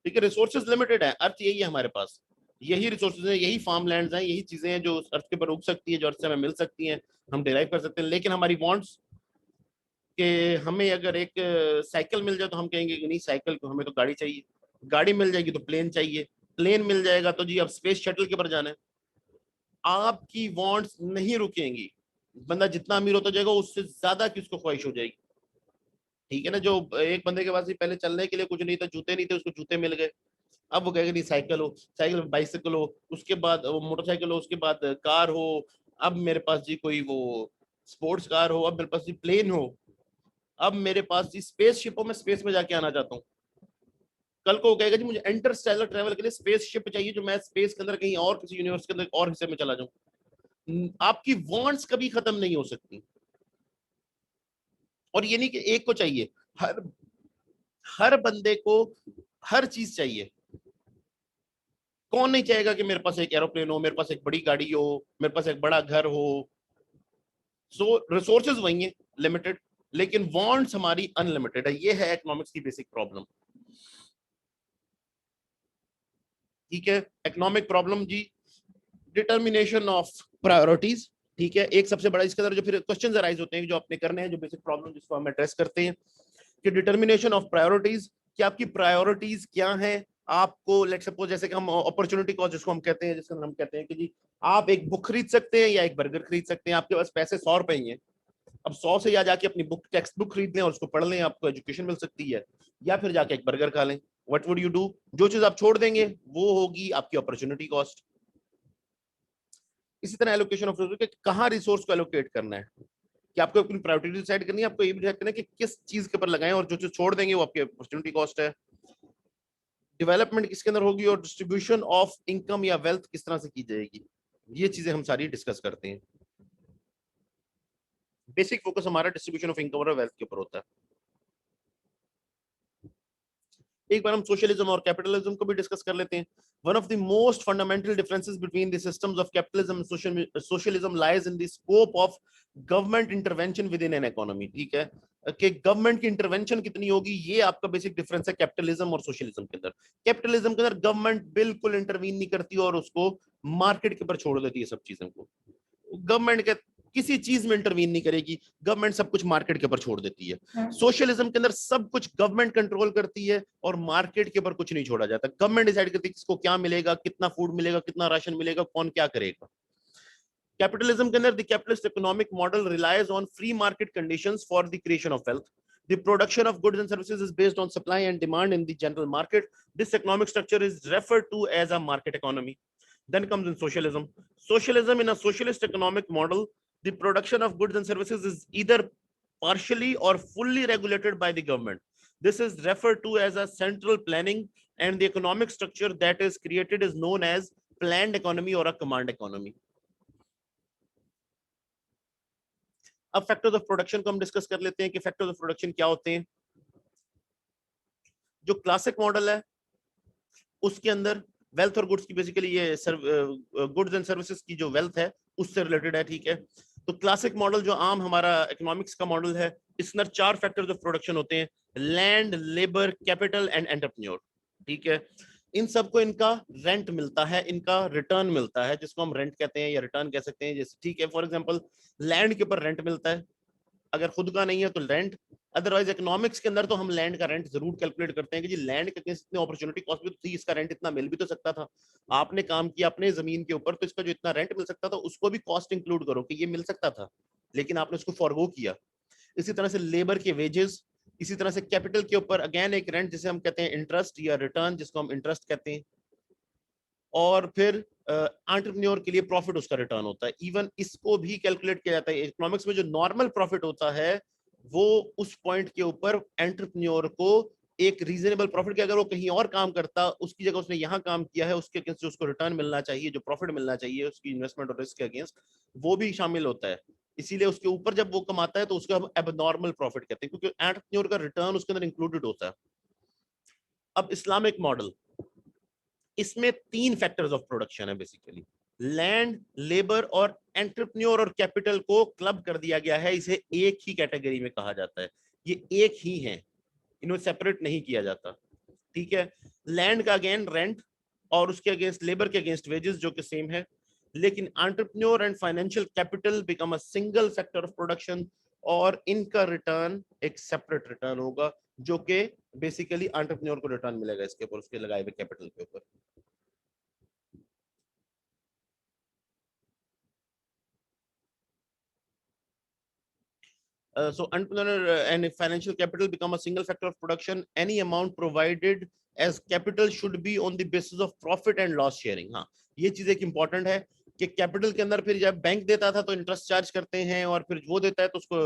ठीक है, रिसोर्सेज लिमिटेड है, अर्थ यही है हमारे पास, यही रिसोर्सेज है, यही फार्म लैंड्स हैं, यही चीजें हैं जो अर्थ के ऊपर उग सकती है, जो अर्थ से हमें मिल सकती हैं, हम डिराइव कर सकते हैं. लेकिन हमारी वांट्स कि हमें अगर एक साइकिल मिल जाए तो हम कहेंगे कि नहीं साइकिल को, हमें तो गाड़ी चाहिए. गाड़ी मिल जाएगी तो प्लेन चाहिए, प्लेन मिल जाएगा तो जी अब स्पेस शटल के ऊपर जाना है. आपकी वांट्स नहीं रुकेंगी, बंदा जितना अमीर होता जाएगा उससे ज्यादा की उसको ख्वाहिश हो जाएगी. ठीक है ना, जो एक बंदे के पास ही पहले चलने के लिए कुछ नहीं था, जूते नहीं थे, उसको जूते मिल गए, अब वो कहेगा नहीं साइकिल हो, साइकिल बाइसिकल हो, उसके बाद मोटरसाइकिल हो, उसके बाद कार हो, अब मेरे पास जी कोई वो स्पोर्ट्स कार हो, अब मेरे पास जी प्लेन हो, अब मेरे पास जी स्पेस शिप हो, मैं स्पेस में जाके आना चाहता हूँ. कल को वो कहेगा जी मुझे इंटरस्टेलर ट्रेवल के लिए स्पेस शिप चाहिए, जो मैं स्पेस के अंदर कहीं और किसी यूनिवर्स के अंदर और हिस्से में चला जाऊं. आपकी वांट्स कभी खत्म नहीं हो सकती. और ये नहीं कि एक को चाहिए, हर हर बंदे को हर चीज चाहिए. कौन नहीं चाहेगा कि मेरे पास एक एरोप्लेन हो, मेरे पास एक बड़ी गाड़ी हो, मेरे पास एक बड़ा घर हो. सो रिसोर्सेज वही है लिमिटेड, लेकिन वांट्स हमारी अनलिमिटेड है. ये है इकोनॉमिक्स की बेसिक प्रॉब्लम. ठीक है, इकोनॉमिक प्रॉब्लम जी, डिटर्मिनेशन ऑफ प्रायोरिटीज. ठीक है, एक सबसे बड़ा इसके अंदर जो फिर क्वेश्चंस अराइज होते हैं जो आपने करने हैं, जो बेसिक प्रॉब्लम जिसको हम एड्रेस करते हैं, कि डिटर्मिनेशन ऑफ प्रायोरिटीज, कि आपकी प्रायोरिटीज क्या हैं. आपको लेट सपोज जैसे कि हम अपॉर्चुनिटी कॉस्ट जिसको हम कहते हैं, जिसके अंदर हम कहते हैं कि जी आप एक बुक खरीद सकते हैं या एक बर्गर खरीद सकते हैं. आपके पास पैसे 100 रुपए ही हैं, अब 100 से या जाके अपनी बुक टेक्स्ट बुक खरीद लें और उसको पढ़ लें, आपको एजुकेशन मिल सकती है, या फिर जाके एक बर्गर खा लें. What would you do? जो चीज आप छोड़ देंगे वो होगी आपकी अपॉर्चुनिटी कॉस्ट. इसी तरह एलोकेशन ऑफ रिसोर्स, कहां रिसोर्स को एलोकेट करना है, कि आपको अपनी प्रायोरिटी डिसाइड करनी है, आपको ये भी डिसाइड करना है कि किस चीज के ऊपर लगाएं, और जो चीज छोड़ देंगे वो आपकी अपॉर्चुनिटी कॉस्ट है. डेवलपमेंट किसके अंदर होगी, और डिस्ट्रीब्यूशन ऑफ इनकम या वेल्थ किस तरह से की जाएगी, ये चीजें हम सारी डिस्कस करते हैं. बेसिक फोकस हमारा डिस्ट्रीब्यूशन ऑफ इनकम और वेल्थ के ऊपर होता है. एक बार हम सोशलिज्म और कैपिटलिज्म को भी डिस्कस कर लेते हैं. One of the most fundamental differences between the systems of capitalism and socialism lies in the scope of government intervention with in an economy. ठीक है, कि गवर्नमेंट की इंटरवेंशन कितनी होगी, ये आपका बेसिक डिफरेंस है कैपिटलिज्म और सोशलिज्म के अंदर. कैपिटलिज्म के अंदर गवर्नमेंट बिल्कुल इंटरवीन नहीं करती और उसको मार्केट के ऊपर छोड़ देती है सब चीजों को. गवर्नमेंट के किसी चीज में इंटरवीन नहीं करेगी, गवर्नमेंट सब कुछ मार्केट के ऊपर छोड़ देती है. सोशलिज्म के अंदर सब कुछ गवर्नमेंट कंट्रोल करती है और मार्केट के ऊपर कुछ नहीं छोड़ा जाता. गवर्नमेंट डिसाइड करती है किसको क्या मिलेगा, कितना फूड मिलेगा, कितना राशन मिलेगा, कौन क्या करेगा. कैपिटलिज्म के अंदर the capitalist economic model relies on free market conditions for the creation of wealth. The production of goods and services is based on supply and demand in the general market. This economic structure is referred to as a market economy. Then comes in socialism. Socialism, in a socialist economic model, the production of goods and services is either partially or fully regulated by the government. This is referred to as a central planning, and the economic structure that is created is known as planned economy or a command economy. अब factors of production को हम discuss कर लेते हैं कि factors of production क्या होते हैं. जो क्लासिक मॉडल है उसके अंदर वेल्थ और गुड्स की बेसिकली ये गुड्स एंड सर्विसेज की जो वेल्थ है उससे रिलेटेड है. ठीक है, तो क्लासिक मॉडल जो आम हमारा इकोनॉमिक्स का मॉडल है, इसमें 4 फैक्टर्स ऑफ प्रोडक्शन होते हैं: land, labour, capital and entrepreneur. ठीक है, इन सबको इनका रेंट मिलता है, इनका रिटर्न मिलता है, जिसको हम रेंट कहते हैं या रिटर्न कह सकते हैं. जैसे ठीक है, फॉर एग्जांपल लैंड के ऊपर रेंट मिलता है, अगर खुद का नहीं है तो रेंट, अदरवाइज इकोनॉमिक्स के अंदर तो हम लैंड का रेंट जरूर कैलकुलेट करते हैं कि जी लैंड के अगेंस्ट इतनी अपॉर्चुनिटी कॉस्ट भी तो थी, इसका रेंट इतना मिल भी तो सकता था, आपने काम किया अपने जमीन के ऊपर तो इसका जो इतना रेंट मिल सकता था उसको भी कॉस्ट इंक्लूड करो कि ये मिल सकता था, लेकिन आपने उसको फॉरगो किया। इसी तरह से लेबर के वेजेस, इसी तरह से कैपिटल के ऊपर अगेन एक रेंट जिसे हम कहते हैं इंटरेस्ट या रिटर्न जिसको हम इंटरेस्ट कहते हैं, और फिर एंटरप्रेन्योर के लिए प्रॉफिट उसका रिटर्न होता है, इवन इसको भी कैलकुलेट किया जाता है। इकोनॉमिक्स में जो नॉर्मल प्रॉफिट होता है वो उस पॉइंट के ऊपर एंटरप्रेन्योर को एक रीजनेबल प्रॉफिट के, अगर वो कहीं और काम करता उसकी जगह उसने यहाँ काम किया है उसके अगेंस्ट जो उसको रिटर्न मिलना चाहिए, जो प्रॉफिट मिलना चाहिए उसकी इन्वेस्टमेंट और रिस्क के अगेंस्ट, वो भी शामिल होता है। इसीलिए उसके ऊपर जब वो कमाता है तो उसको हम एबनॉर्मल प्रॉफिट कहते हैं, क्योंकि एंटरप्रेन्योर का रिटर्न उसके अंदर इंक्लूडेड होता है। अब इस्लामिक मॉडल, इसमें 3 फैक्टर्स ऑफ प्रोडक्शन है बेसिकली, लैंड, लेबर और एंटरप्रेन्योर और कैपिटल को क्लब कर दिया गया है, इसे एक ही कैटेगरी में कहा जाता है, ये एक ही है, इन्हें सेपरेट नहीं किया जाता। ठीक है, लैंड का अगेन रेंट और उसके अगेंस्ट लेबर के अगेंस्ट वेजेस जो कि सेम है, लेकिन entrepreneur and financial capital become a single factor of production, और इनका रिटर्न एक सेपरेट रिटर्न होगा जो कि बेसिकली एंटरप्रेन्योर को रिटर्न मिलेगा इसके ऊपर, उसके लगाए हुए कैपिटल के ऊपर। So entrepreneur and financial capital become a single factor of production. Any amount provided as capital should be on the basis of profit and loss sharing. हाँ, ये चीज एक इंपॉर्टेंट है कि कैपिटल के अंदर फिर जब बैंक देता था तो इंटरेस्ट चार्ज करते हैं, और फिर वो देता है तो उसको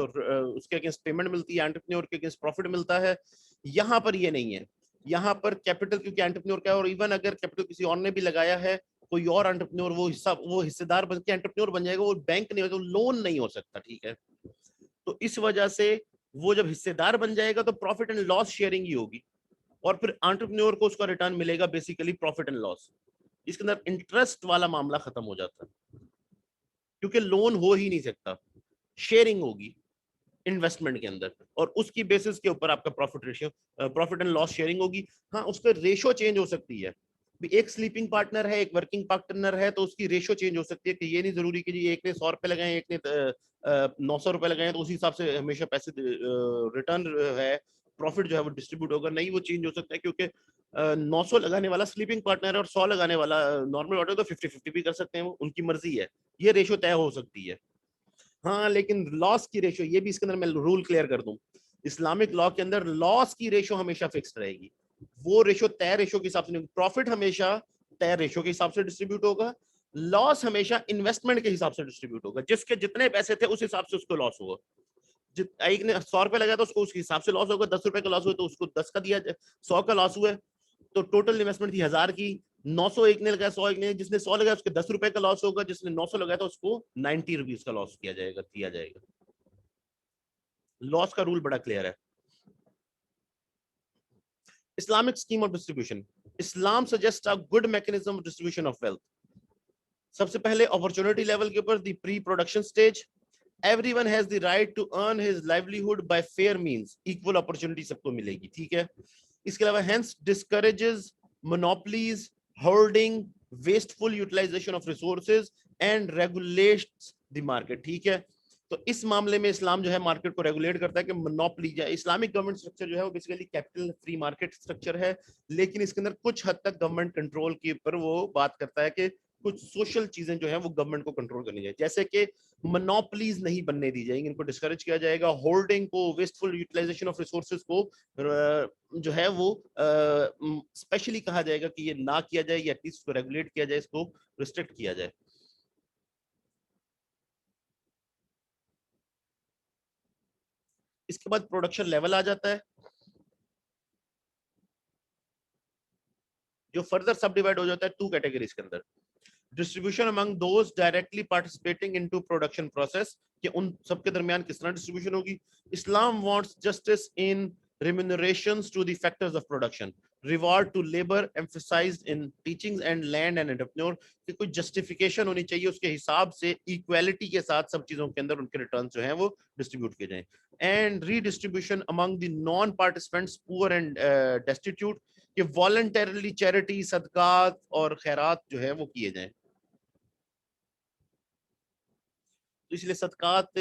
उसके अगेंस्ट पेमेंट मिलती है, एंटरप्रेन्योर के अगेंस्ट प्रॉफिट मिलता है। यहाँ पर ये नहीं है, यहाँ पर कैपिटल क्योंकि एंटरप्रेन्योर का है, और इवन अगर कैपिटल किसी और ने भी लगाया है, कोई और एंटरप्रेन्योर वो हिस्सेदार बन के एंटरप्रेन्योर बन जाएगा, वो बैंक नहीं होता, लोन नहीं हो सकता। ठीक है, तो इस वजह से वो जब हिस्सेदार बन जाएगा तो प्रॉफिट एंड लॉस शेयरिंग ही होगी, और फिर एंटरप्रेन्योर को उसका रिटर्न मिलेगा बेसिकली प्रॉफिट एंड लॉस। इसके अंदर इंटरेस्ट वाला मामला खत्म हो जाता है क्योंकि लोन हो ही नहीं सकता, शेयरिंग होगी इन्वेस्टमेंट के अंदर, और उसकी बेसिस के ऊपर आपका profit ratio, profit and loss sharing होगी। हाँ, उसका रेशियो चेंज हो सकती है, एक स्लीपिंग पार्टनर है एक वर्किंग पार्टनर है तो उसकी रेशियो चेंज हो सकती है, कि ये नहीं जरूरी कि जी एक ने 100 रुपए लगाए एक ने 900 रुपए लगाए तो उसी हिसाब से हमेशा पैसे रिटर्न है, प्रॉफिट जो है वो डिस्ट्रीब्यूट होगा, नहीं, वो चेंज हो सकता है, क्योंकि 900 लगाने वाला स्लीपिंग पार्टनर है और 100 लगाने वाला नॉर्मल ऑर्डर, तो 50-50 भी कर सकते हैं, वो उनकी मर्जी है, ये रेशियो तय हो सकती है। हाँ, लेकिन लॉस की रेशियो, ये भी इसके अंदर मैं रूल क्लियर कर दूं, इस्लामिक लॉ के अंदर लॉस की रेशियो हमेशा फिक्स्ड रहेगी, वो रेशियो तय रेशियो के हिसाब से नहीं, प्रॉफिट हमेशा तय रेशियो के हिसाब से डिस्ट्रीब्यूट होगा, लॉस हमेशा इन्वेस्टमेंट के हिसाब से डिस्ट्रीब्यूट होगा, जिसके जितने पैसे थे उस हिसाब से उसको लॉस होगा। एक ने 100 रुपए लगाया तो उसको उसके हिसाब से लॉस होगा, 10 रुपए का लॉस हुआ तो उसको 10 का दिया, 100 का लॉस हुआ तो टोटल इन्वेस्टमेंट थी 1000 की, 900 एक ने लगाया, 100 एक ने, जिसने 100 लगाया उसके 10 रुपए का लॉस होगा, जिसने 900 लगाया तो उसको 90 रुपीज का लॉस किया जाएगा। लॉस का रूल बड़ा क्लियर है। Islamic scheme of distribution, Islam suggest a good mechanism of distribution of wealth. सबसे पहले अपॉर्चुनिटी लेवल के ऊपर the pre production stage, everyone has the right to earn his livelihood by fair means, equal opportunity सबको मिलेगी। ठीक है, इसके अलावा hence discourages monopolies, holding, wasteful utilisation of resources and regulates the market. ठीक है, तो इस मामले में इस्लाम जो है मार्केट को रेगुलेट करता है कि मोनोपोली, इस्लामिक गवर्नमेंट स्ट्रक्चर जो है वो basically capital free market structure है, लेकिन इसके अंदर कुछ हद तक गवर्नमेंट कंट्रोल के ऊपर वो बात करता है कि कुछ सोशल चीजें जो है वो गवर्नमेंट को कंट्रोल करनी चाहिए, जैसे कि मोनोपोलीज नहीं बनने दी जाएंगी, इनको डिस्करेज किया जाएगा, होल्डिंग को, वेस्टफुल यूटिलाइजेशन ऑफ रिसोर्सेज को जो है वो स्पेशली कहा जाएगा कि ये ना किया जाए, या एटलीस्ट इसको रेगुलेट किया जाए, इसको रिस्ट्रिक्ट किया जाए। इसके बाद प्रोडक्शन लेवल आ जाता है, जो फर्दर सब डिवाइड हो जाता है 2 कैटेगरीज के अंदर, distribution among those directly participating into production process, कि उन सबके दरमियान किस तरह डिस्ट्रीब्यूशन होगी। Islam wants justice in remunerations to the factors of production, reward to labor emphasized in teachings and land and entrepreneur, कि कोई जस्टिफिकेशन होनी चाहिए, उसके हिसाब से इक्वालिटी के साथ सब चीजों के अंदर उनके रिटर्न जो हैं वो डिस्ट्रीब्यूट किए जाएं, and redistribution among the non participants poor and destitute, कि वॉलंटरली चैरिटी, सदकात और खैरात जो है वो किए जाएं। تو اس لیے صدقات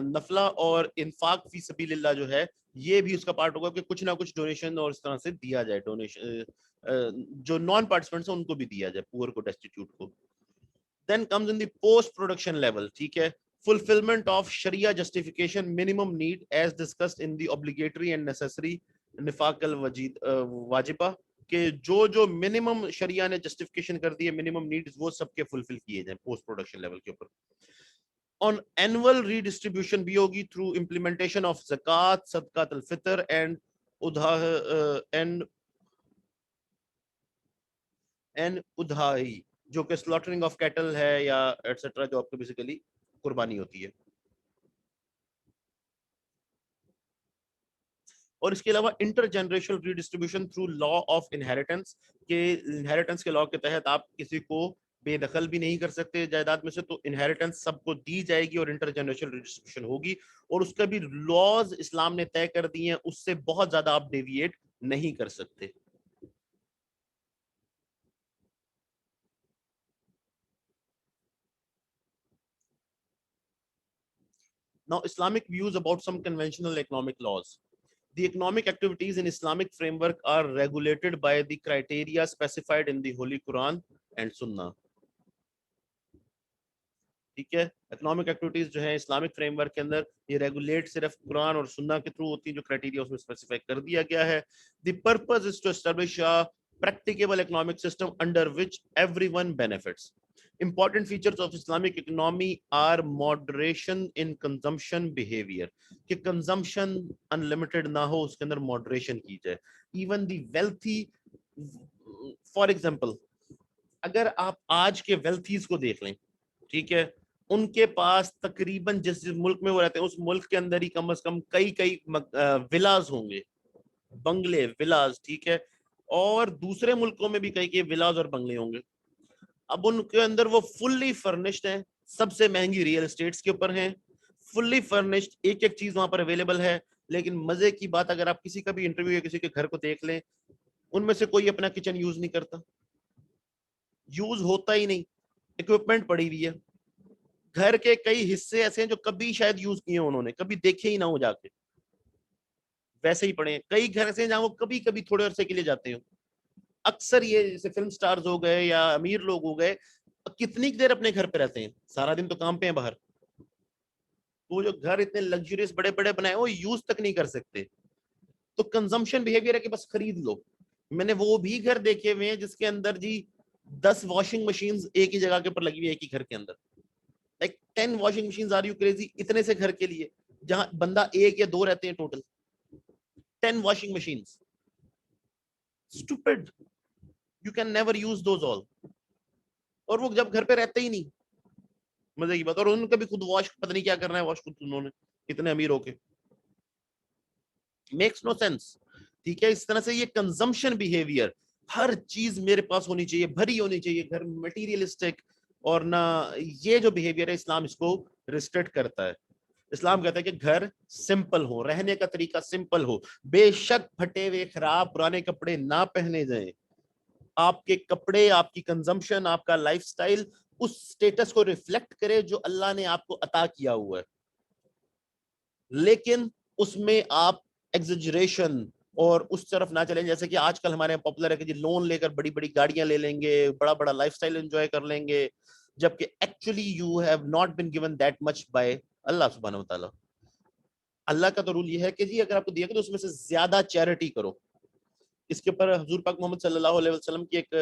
نفلہ اور انفاق فی سبیل اللہ جو ہے یہ بھی اس کا پارٹ ہوگا کہ کچھ نہ کچھ ڈونیشن اور اس طرح سے دیا جائے. ڈونیشن جو نان پارٹیسپینٹس ہیں ان کو بھی دیا جائے, پور کو, ڈیسٹیٹیوٹ کو. Then comes in the post production level, ٹھیک ہے, fulfillment of Sharia justification minimum need as discussed in the obligatory and necessary نفاق الواجبہ, کہ جو منیمم شریعہ نے جسٹیفیکیشن کر دی ہے, منیمم نیڈز, وہ سب کے فلفل کیے جائیں پوسٹ پروڈکشن لیول کے اوپر. آن اینول ریڈسٹریبیوشن بھی ہوگی تھرو امپلیمنٹیشن آف زکات, صدقات الفطر اینڈ ادھائی, جو کہ سلاٹرنگ آف کیٹل ہے یا ایٹسٹرا, جو آپ کو بیسیکلی قربانی ہوتی ہے. اور اس کے علاوہ intergenerational redistribution through law of inheritance, کہ انہیریٹنس کے لا کے تحت آپ کسی کو بے دخل بھی نہیں کر سکتے جائیداد میں سے, تو انہیریٹنس سب کو دی جائے گی اور انٹر جنریشنل ری ڈسٹریبیوشن ہوگی. اور اس کا بھی لاز اسلام نے طے کر دی ہیں, اس سے بہت زیادہ آپ ڈیویٹ نہیں کر سکتے. Now, Islamic views about some conventional economic laws. The economic activities in Islamic framework are regulated by the criteria specified in the Holy Quran and Sunnah. ٹھیک ہے, اکنامک ایکٹیویٹیز جو ہے اسلامک فریم ورک کے اندر یہ regulate صرف قرآن اور سنہ کے تھرو ہوتی ہیں, جو کرائٹیریا اس میں اسپیسیفائی کر دیا گیا ہے. The purpose is to establish a practicable economic system under which everyone benefits. Important features of Islamic economy are moderation in consumption behavior, کہ consumption unlimited نہ ہو, اس کے اندر moderation کی جائے. Even the wealthy, for example, اگر آپ آج کے wealthies کو دیکھ لیں, ٹھیک ہے, ان کے پاس تقریباً جس ملک میں وہ رہتے ہیں اس ملک کے اندر ہی کم از کم کئی ولاز ہوں گے, بنگلے, ولاز, ٹھیک ہے, اور دوسرے ملکوں میں بھی کئی ولاز اور بنگلے ہوں گے. اب ان کے اندر وہ فلی فرنشڈ ہیں, سب سے مہنگی ریئل اسٹیٹس کے اوپر ہیں, فلی فرنشڈ, ایک ایک چیز وہاں پر اویلیبل ہے. لیکن مزے کی بات, اگر آپ کسی کا بھی انٹرویو یا کسی کے گھر کو دیکھ لیں, ان میں سے کوئی اپنا کچن یوز نہیں کرتا, یوز ہوتا ہی نہیں, اکوپمنٹ پڑی ہوئی ہے. گھر کے کئی حصے ایسے ہیں جو کبھی شاید یوز کیے انہوں نے, کبھی دیکھے ہی نہ ہو جا کے, ویسے ہی پڑے ہیں. کئی گھر ایسے ہیں جہاں وہ کبھی کبھی تھوڑے عرصے کے لیے جاتے ہیں. اکثر یہ جیسے فلم سٹارز ہو گئے یا امیر لوگ ہو گئے, کتنی دیر اپنے گھر پہ رہتے ہیں, سارا دن تو کام پہ ہیں باہر. وہ جو گھر اتنے لگژریس بڑے بڑے بنائے وہ یوز تک نہیں کر سکتے. تو کنزمپشن بیہیویئر ہے کہ بس خرید لو. میں نے وہ بھی گھر دیکھے ہوئے ہیں جس کے اندر جی 10 واشنگ مشینز ایک ہی جگہ کے اوپر لگی ہوئی ہے, ایک ہی گھر کے اندر. like 10 washing machines, are you crazy, اتنے سے گھر کے لیے جہاں بندہ ایک یا دو رہتے ہیں total. 10 washing machines, stupid, you can never use those all. اور وہ جب گھر پہ رہتے ہی نہیں, مزے کی بات. اور ان کا بھی خود واش پتہ نہیں کیا کرنا ہے, واش خود انہوں نے اتنے امیر ہو کے, makes no sense. ٹھیک ہے, اس طرح سے یہ کنزمپشن بیہیویئر, ہر چیز میرے پاس ہونی چاہیے, بھری ہونی چاہیے, گھر مٹیریلسٹک, اور نہ یہ جو بیہیویئر ہے اسلام اس کو ریسٹرکٹ کرتا ہے. اسلام کہتا ہے کہ گھر سمپل ہو, رہنے کا طریقہ سمپل ہو, بے شک پھٹے ہوئے خراب پرانے کپڑے نہ پہنے جائیں. آپ کے کپڑے, آپ کی کنزمپشن, آپ کا لائف سٹائل اس سٹیٹس کو ریفلیکٹ کرے جو اللہ نے آپ کو عطا کیا ہوا ہے. لیکن اس میں آپ ایگزیجریشن اور اس طرف نہ چلیں, جیسے کہ آج کل ہمارے یہاں پاپولر ہے کہ جی لون لے کر بڑی بڑی گاڑیاں لے لیں گے, بڑا بڑا لائف سٹائل انجوائے کر لیں گے, جبکہ actually you have not been given that much by Allah سبحانہ و تعالیٰ. اللہ کا تو رول یہ ہے کہ جی اگر آپ کو دیا گیا تو اس میں سے زیادہ چیریٹی کرو. اس کے اوپر حضور پاک محمد صلی اللہ علیہ وسلم کی ایک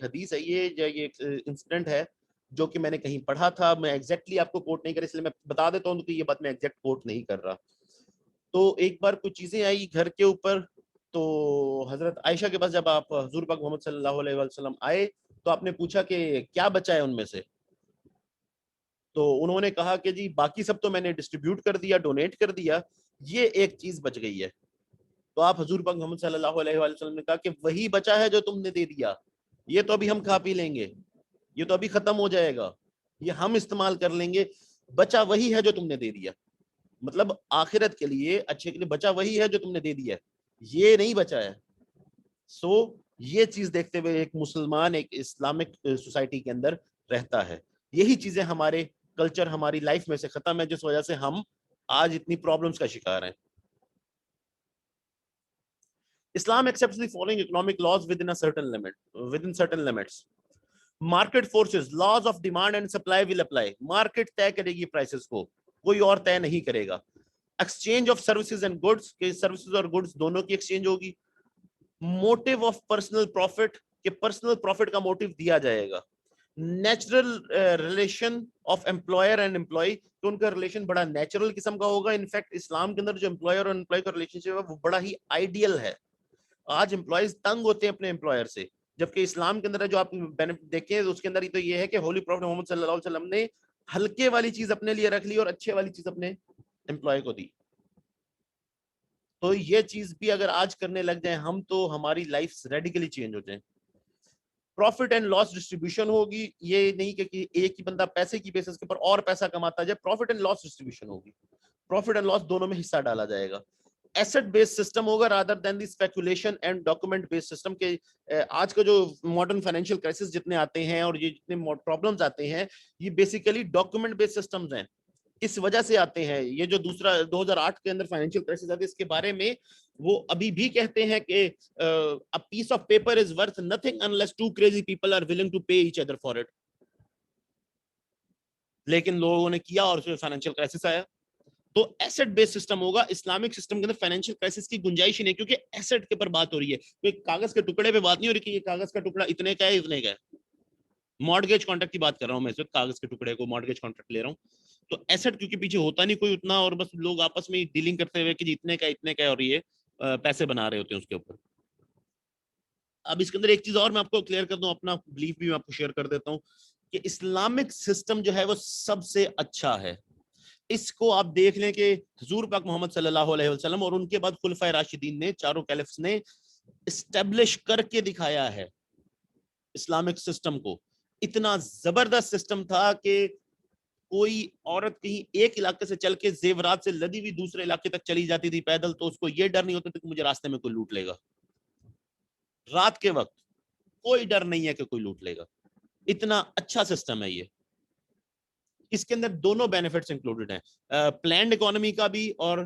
حدیث ہے, یہ ایک انسیڈنٹ ہے جو کہ میں نے کہیں پڑھا تھا. میں ایگزیکٹلی آپ کو کوٹ نہیں کر, اس لیے میں بتا دیتا ہوں کہ یہ بات میں ایگزیکٹ کوٹ نہیں کر رہا. تو ایک بار کچھ چیزیں آئی گھر کے اوپر, تو حضرت عائشہ کے پاس جب آپ حضور پاک محمد صلی اللہ علیہ وسلم آئے تو آپ نے پوچھا کہ کیا بچا ہے ان میں سے. تو انہوں نے کہا کہ جی باقی سب تو میں نے ڈسٹریبیوٹ کر دیا, ڈونیٹ کر دیا, یہ ایک چیز بچ گئی ہے. تو آپ حضور پاک محمد صلی اللہ علیہ وسلم نے کہا کہ وہی بچا ہے جو تم نے دے دیا, یہ تو ابھی ہم کھا پی لیں گے, یہ تو ابھی ختم ہو جائے گا, یہ ہم استعمال کر لیں گے, بچا وہی ہے جو تم نے دے دیا. مطلب آخرت کے لیے, اچھے کے لیے بچا وہی ہے جو تم نے دے دیا ہے, یہ نہیں بچا ہے. سو یہ چیز دیکھتے ہوئے ایک مسلمان ایک اسلامک سوسائٹی کے اندر رہتا ہے. یہی چیزیں ہمارے کلچر ہماری لائف میں سے ختم ہے, جس وجہ سے ہم آج اتنی پرابلمس کا شکار ہیں. Islam accepts the following economic laws within certain limits. Market forces, laws of demand and supply will apply. Market طے کرے گی prices کو, کوئی اور طے نہیں کرے گا. Exchange of services and goods, کہ services اور goods دونوں کی exchange ہوگی. Motive of personal profit, کہ personal profit کا motive دیا جائے گا. Natural relation of employer and employee, تو ان کا ریلیشن بڑا نیچرل قسم کا ہوگا. انفیکٹ اسلام کے اندر جو امپلائر اور امپلائی کا ریلیشن شپ ہے وہ بڑا ہی آئیڈیل ہے. آج امپلائیز تنگ ہوتے ہیں اپنے امپلائر سے, جبکہ اسلام کے اندر جو آپ بینیفٹ دیکھیں اس کے اندر تو یہ ہے کہ ہولی پروفیٹ محمد صلی اللہ علیہ وسلم نے ہلکے والی چیز اپنے لیے رکھ لی اور اچھے والی چیز اپنے امپلائی کو دی. تو یہ چیز بھی اگر آج کرنے لگ جائیں ہم تو ہماری لائف ریڈیکلی چینج ہو جائیں. پروفٹ اینڈ لاس ڈسٹریبیوشن ہوگی, یہ نہیں کہ ایک ہی بندہ پیسے کی بیسس کے اوپر اور پیسہ کماتا جائے. پروفٹ اینڈ لاس ڈسٹریبیوشن ہوگی, پروفٹ اینڈ لاس دونوں میں حصہ ڈالا جائے گا. ایسٹ بیس سسٹم ہوگا rather than the speculation and document base system. کے آج کا جو ماڈرن فائنینشیل کرائسس جتنے آتے ہیں اور یہ جتنے پرابلمز آتے ہیں یہ بیسیکلی ڈاکومنٹ بیس سسٹمز ہیں, اس وجہ سے آتے ہیں. یہ جو دوسرا 2008 کے اندر فائنینشیل کرائسس آتے ہیں اس کے بارے میں وہ ابھی بھی کہتے ہیں کہ a piece of paper is worth nothing unless two crazy people are willing to pay each other for it. لیکن لوگوں نے کیا اور اس میں فائنینشیل کرائسس آیا. تو ایسٹ بیس سسٹم ہوگا. اسلامک سسٹم کے اندر فائنینشیل کرائسس کی گنجائش ہی نہیں, کیونکہ ایسٹ کے اوپر بات ہو رہی ہے, کوئی کاغذ کے ٹکڑے پہ بات نہیں ہو رہی کہ یہ کاغذ کا ٹکڑا اتنے کا ہے اتنے کا ہے. مارگیج کانٹریکٹ کی بات کر رہا ہوں میں, اس وقت کاغذ کے ٹکڑے کو مارگیج کانٹریکٹ لے رہا ہوں. تو ایسٹ کیونکہ پیچھے ہوتا نہیں کوئی اتنا, اور بس لوگ آپس میں ڈیلنگ کرتے ہوئے کہ جی اتنے کا اور یہ پیسے بنا رہے ہوتے ہیں اس کے اوپر. اب اس کے اندر ایک چیز اور میں آپ کو کلیئر کر دوں, اپنا بلیف بھی میں آپ کو شیئر کر دیتا ہوں کہ اسلامک سسٹم جو ہے وہ سب سے اچھا ہے. اس کو آپ دیکھ لیں کہ حضور پاک محمد صلی اللہ علیہ وسلم اور ان کے بعد خلفائے راشدین نے, چاروں کیلفس نے اسٹیبلش کر کے دکھایا ہے اسلامک سسٹم کو. اتنا زبردست سسٹم تھا کہ کوئی عورت کہیں ایک علاقے سے چل کے زیورات سے لدی ہوئی دوسرے علاقے تک چلی جاتی تھی پیدل, تو اس کو یہ ڈر نہیں ہوتا کہ مجھے راستے میں کوئی لوٹ لے گا. رات کے وقت کوئی ڈر نہیں ہے کہ کوئی لوٹ لے گا. اتنا اچھا سسٹم ہے یہ. اس کے اندر دونوں بینیفٹس انکلوڈڈ ہیں, پلانڈ اکانومی کا بھی اور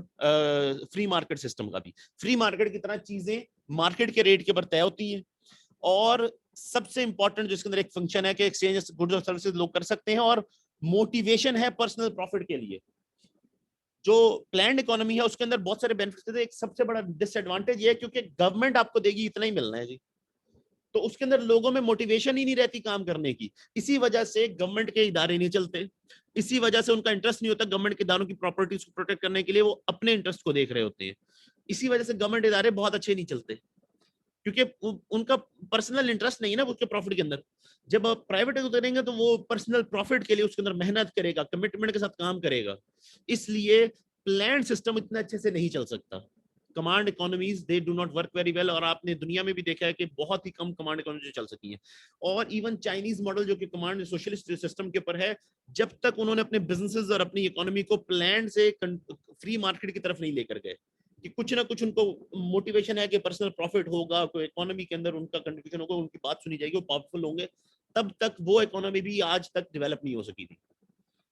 فری مارکیٹ سسٹم کا بھی. فری مارکیٹ کی طرح چیزیں مارکیٹ کے ریٹ کے اوپر طے ہوتی ہیں, اور سب سے امپورٹنٹ جس کے اندر ایک فنکشن ہے کہ ایکسچینج گڈز اور سروسز لوگ کر سکتے ہیں, اور موٹیویشن ہے پرسنل پروفٹ کے لیے. جو پلانڈ اکانومی ہے اس کے اندر بہت سارے بینیفٹس ہیں. ایک سب سے بڑا ڈس ایڈوانٹیج یہ ہے کیونکہ گورنمنٹ آپ کو دے گی اتنا ہی ملنا ہے جی, تو اس کے اندر لوگوں میں موٹیویشن ہی نہیں رہتی کام کرنے کی. اسی وجہ سے گورنمنٹ کے ادارے نہیں چلتے, اسی وجہ سے ان کا انٹرسٹ نہیں ہوتا گورنمنٹ کے اداروں کی پراپرٹیز کو پروٹیکٹ کرنے کے لیے, وہ اپنے انٹرسٹ کو دیکھ رہے ہوتے ہیں. اسی وجہ سے گورنمنٹ ادارے بہت اچھے نہیں چلتے, کیونکہ ان کا پرسنل انٹرسٹ نہیں ہے نا اس کے پروفٹ کے اندر. جب آپ پرائیویٹ کریں گے تو وہ پرسنل پروفٹ کے لیے اس کے اندر محنت کرے گا, کمٹمنٹ کے ساتھ کام کرے گا. اس لیے پلانڈ سسٹم اتنا اچھے سے نہیں چل سکتا. Command economies they do not work very well, اور آپ نے دنیا میں بھی دیکھا ہے کہ بہت ہی کم کمانڈ اکانومیز چل سکی ہیں. اور ایون چائنیز ماڈل جو کہ کمانڈ سوشلسٹ سسٹم کے اوپر ہے, جب تک انہوں نے اپنے بزنسز اور اپنی اکانومی کو پلانڈ سے فری مارکیٹ کی طرف نہیں لے کر گئے, کہ کچھ نہ کچھ ان کو موٹیویشن ہے کہ پرسنل پروفٹ ہوگا, کوئی اکانومی کے اندر ان کا کنٹریبیوشن ہوگا, ان کی بات سنی جائے گی, وہ پاورفل ہوں گے, تب تک وہ اکانومی بھی آج تک ڈیولپ نہیں ہو سکی تھی.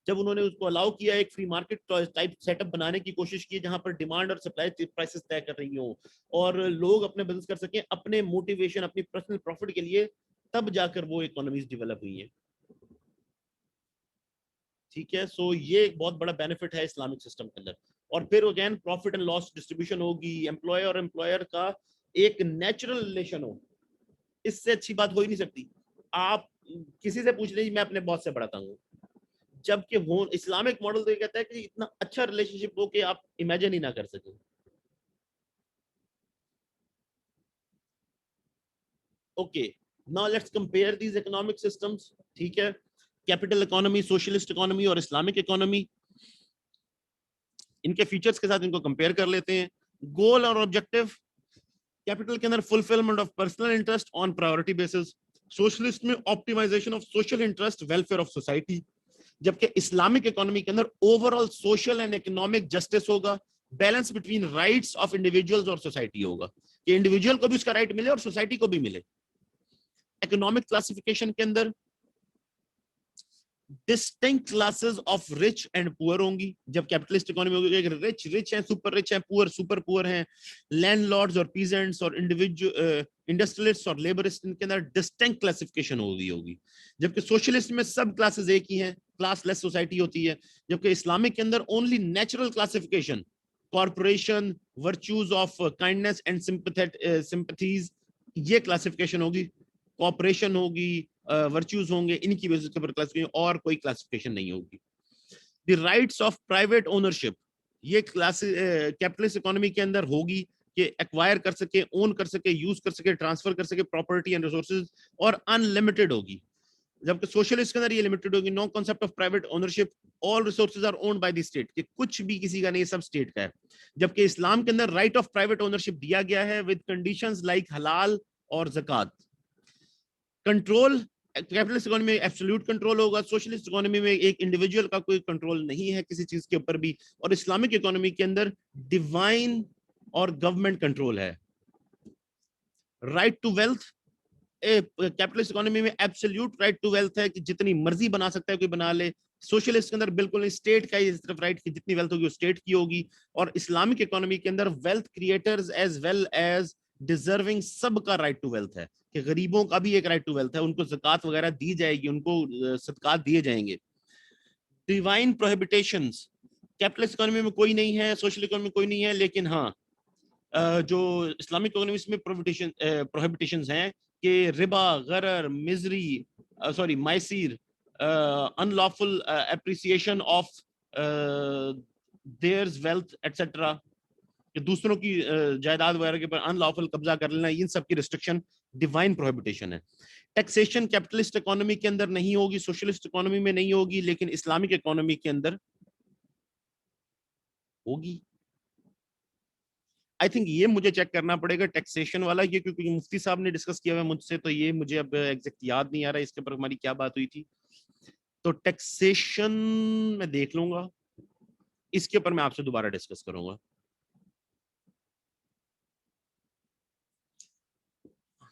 جب انہوں نے اس کو الاؤ کیا, ایک free market type set up بنانے کی کوشش کی جہاں پر ڈیمانڈ اور سپلائی پرائسز طے کر رہی ہوں اور لوگ اپنے بزنس کر سکیں اپنے موٹیویشن اپنی پرسنل پروفٹ کے لیے, تب جا کر وہ اکانومیز ڈیولپ ہوئی ہیں. ٹھیک ہے, سو یہ ایک بہت بڑا بینیفٹ ہے اسلامک سسٹم کے اندر. اور پھر again profit and loss distribution ہوگی, امپلائر اور امپلائر کا ایک نیچرل ریلیشن ہو, اس سے اچھی بات ہو ہی نہیں سکتی. آپ کسی سے پوچھ لیجیے میں اپنے باس سے بڑا تنگ ہوں, جبکہ وہ اسلامک ماڈل تو یہ کہتا ہے کہ اتنا اچھا ریلیشن شپ ہو کہ آپ امیجن ہی نہ کر سکیں. Okay, now let's compare these economic systems. ٹھیک ہے, کیپٹل اکانومی, سوشلسٹ اکانومی اور اسلامک اکانومی, ان کے فیچرز کے ساتھ ان کو کمپیئر کر لیتے ہیں. گول اور آبجیکٹو, کیپٹل کے اندر fulfilment of personal interest on priority basis, socialist میں optimisation of social interest, welfare of society, جبکہ اسلامک اکانومی کے اندر overall social and economic justice ہوگا, balance between rights of individuals اور سوسائٹی ہوگا, کہ انڈیویجول کو بھی اس کا رائٹ ملے اور سوسائٹی کو بھی ملے. اکنامک کلاسیفیکیشن کے اندر distinct classes of rich and poor होंगी जब कैपिटलिस्ट इकोनॉमी होगी। रिच रिच हैं, पुअर सुपर पुअर हैं, लैंडलॉर्ड्स और पीजेंट्स और इंडिविजुअल इंडस्ट्रियलिस्ट और लेबरिस्ट, इनके अंदर डिस्टिंक्ट क्लासिफिकेशन होगी। जबकि सोशलिस्ट में सब क्लासेस एक ही हैं, क्लासलेस सोसाइटी होती है। जबकि इस्लामिक के अंदर only natural classification, corporation, virtues of kindness and sympathies, ये क्लासिफिकेशन होगी। कॉपरेशन होगी, वर्च्यूज होंगे, इनकी बेसिस के ऊपर क्लासिफिकेशन, और कोई क्लासिफिकेशन नहीं होगी। The rights of private ownership, ये क्लास कैपिटलिस्ट इकोनॉमी के अंदर होगी कि एक्वायर कर सके, ओन कर सके, यूज कर सके, ट्रांसफर कर सके प्रॉपर्टी एंड रिसोर्सेज, और अनलिमिटेड होगी। जबकि सोशलिस्ट के अंदर ये लिमिटेड होगी। No concept of private ownership, all resources are owned by the state, कि कुछ भी किसी का नहीं, सब स्टेट का है। जबकि इस्लाम के अंदर राइट ऑफ प्राइवेट ओनरशिप दिया गया है विद कंडीशंस लाइक हलाल और ज़कात। कंट्रोल, कैपिटलिस्ट इकोनॉमी में एब्सोल्यूट कंट्रोल होगा, सोशलिस्ट इकोनॉमी में एक इंडिविजुअल का कोई कंट्रोल नहीं है किसी चीज के ऊपर भी, और इस्लामिक इकोनॉमी के अंदर डिवाइन और गवर्नमेंट कंट्रोल है। Right to wealth, capitalist economy में एब्सोल्यूट राइट टू वेल्थ है कि जितनी मर्जी बना सकता है कोई बना ले। सोशलिस्ट के अंदर बिल्कुल नहीं, स्टेट का ही सिर्फ राइट कि जितनी वेल्थ होगी वो स्टेट की होगी। और इस्लामिक इकोनॉमी के अंदर wealth creators as well as deserving सबका राइट टू वेल्थ है, कि गरीबों का भी एक राइट टू वेल्थ है, उनको ज़कात वगैरह दी जाएगी, उनको सदकात दिए जाएंगे। डिवाइन प्रोहिबिटेशंस, कैपिटलिस्ट इकोनॉमी में कोई नहीं है, सोशल इकोनॉमी में कोई नहीं है, लेकिन हाँ जो इस्लामिक इकोनॉमी में प्रोहिबिटेशंस हैं कि रिबा, गरर, मिजरी, सॉरी माइसीर, unlawful appreciation of theirs wealth etcetera, कि दूसरों की जायदाद वगैरह के ऊपर अनलॉफुल कब्जा कर लेना, इन सब की रिस्ट्रिक्शन डिवाइन प्रोहिबिटेशन है। टैक्सेशन कैपिटलिस्ट इकोनॉमी के अंदर नहीं होगी, सोशलिस्ट इकोनॉमी में नहीं होगी, लेकिन इस्लामिक इकोनॉमी के अंदर होगी। आई थिंक ये मुझे चेक करना पड़ेगा टैक्सेशन वाला, ये क्योंकि मुफ्ती साहब ने डिस्कस किया हुआ मुझसे, तो ये मुझे अब एग्जैक्ट याद नहीं आ रहा है इसके ऊपर हमारी क्या बात हुई थी। तो टैक्सेशन मैं देख लूंगा, इसके ऊपर मैं आपसे दोबारा डिस्कस करूंगा।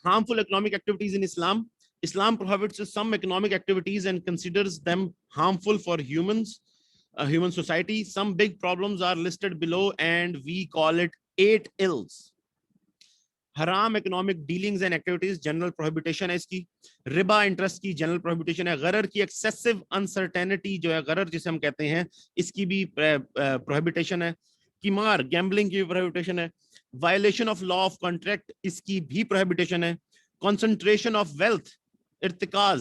Harmful economic activities in Islam. Islam prohibits some economic activities and considers them harmful for humans, human society. Some big problems are listed below and we call it 8 ills. हराम economic dealings and activities, general प्रोहिबिटेशन है इसकी। Riba interest की general प्रोहिबिटेशन है। गरर की excessive uncertainty जो है, गरर जिसे हम कहते हैं, इसकी भी प्रोहिबिटेशन है। किमार, गैम्बलिंग की भी प्रोहिबिटेशन है। Violation of law of contract, इसकी भी प्रोहिबिटेशन है। कॉन्सेंट्रेशन ऑफ वेल्थ, इर्तिकाज,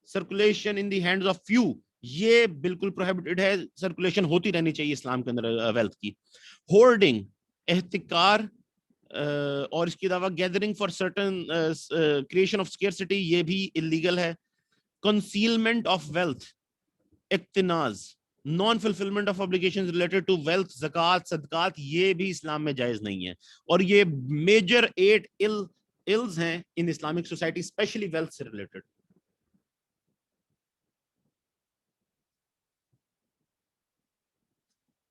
circulation in the hands of few, ये बिल्कुल प्रोहिबिटेड है, सर्कुलेशन होती रहनी चाहिए इस्लाम के अंदर वेल्थ की। होर्डिंग, एहतिकार, और इसके अलावा gathering for certain creation of scarcity, ये भी इलीगल है। कंसीलमेंट ऑफ वेल्थ, इक्तिनाज, non fulfilment of obligations related to wealth, ज़कात, सदकात, ये भी इस्लाम में जायज नहीं है। और ये मेजर 8 इल्स हैं इन इस्लामिक सोसाइटी, स्पेशली वेल्थ से रिलेटेड।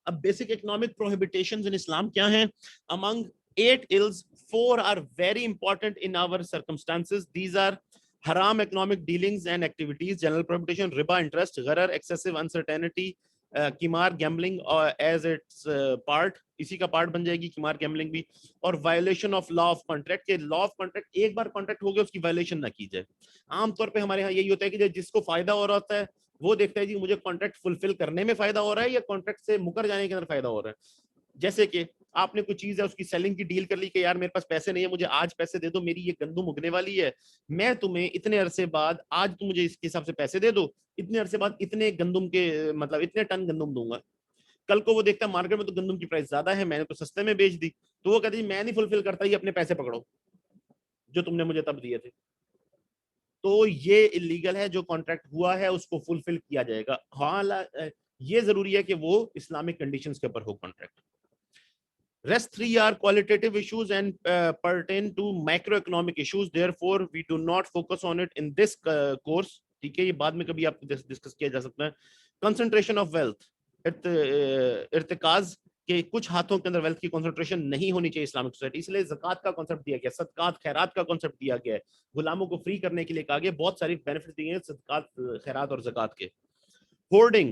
अब बेसिक इकोनॉमिक प्रोहिबिटेशंस इन इस्लाम क्या हैं? Among 8 ills, 4 are very important in our circumstances. These are haram economic dealings and activities, general prohibition, riba interest, gharar, excessive uncertainty, किमार, gambling as its part, इसी का part बन जाएगी किमार, गैम्बलिंग भी। और violation of law of contract, के law of contract, एक बार कॉन्ट्रैक्ट हो गया उसकी वायलेशन ना की जाए। आमतौर पे हमारे यहाँ यही होता है कि जिसको फायदा हो रहा होता है वो देखता है जी मुझे कॉन्ट्रैक्ट फुलफिल करने में फायदा हो रहा है या कॉन्ट्रैक्ट से मुकर जाने के अंदर फायदा हो रहा है। जैसे कि आपने कोई चीज है उसकी सेलिंग की डील कर ली कि यार मेरे पास पैसे नहीं है, मुझे आज पैसे दे दो, मेरी ये गंदुम उगने वाली है, मैं तुम्हें इतने अरसे बाद, आज तुम मुझे इसके हिसाब से पैसे दे दो, इतने अरसे बाद इतने गंदुम के मतलब इतने टन गंदुम दूंगा। कल को वो देखता है मार्केट में तो गंदुम की प्राइस ज्यादा है, मैंने तो सस्ते में बेच दी, तो वो कहते हैं मैं नहीं फुलफिल करता, ये अपने पैसे पकड़ो जो तुमने मुझे तब दिए थे। तो ये इलीगल है, जो कॉन्ट्रैक्ट हुआ है उसको फुलफिल किया जाएगा। हाँ, ये जरूरी है कि वो इस्लामिक कंडीशंस के ऊपर हो contract. Rest 3 are qualitative issues and pertain to macroeconomic issues. Therefore, we do not focus on it in this course. ठीक है, ये बाद में कभी आप डिस्कस किया जा सकता है। कंसंट्रेशन ऑफ वेल्थ, इर्तिकाज के कुछ हाथों के अंदर वेल्थ की कंसंट्रेशन नहीं होनी चाहिए इस्लामिक सोसाइटी, इसलिए ज़कात का कॉन्सेप्ट दिया गया, सदकात खैरात का कॉन्सेप्ट दिया गया है, गुलामों को फ्री करने के लिए कहा गया, बहुत सारी बेनिफिट दिए हैं सदकात खैरात और ज़कात के। hoarding,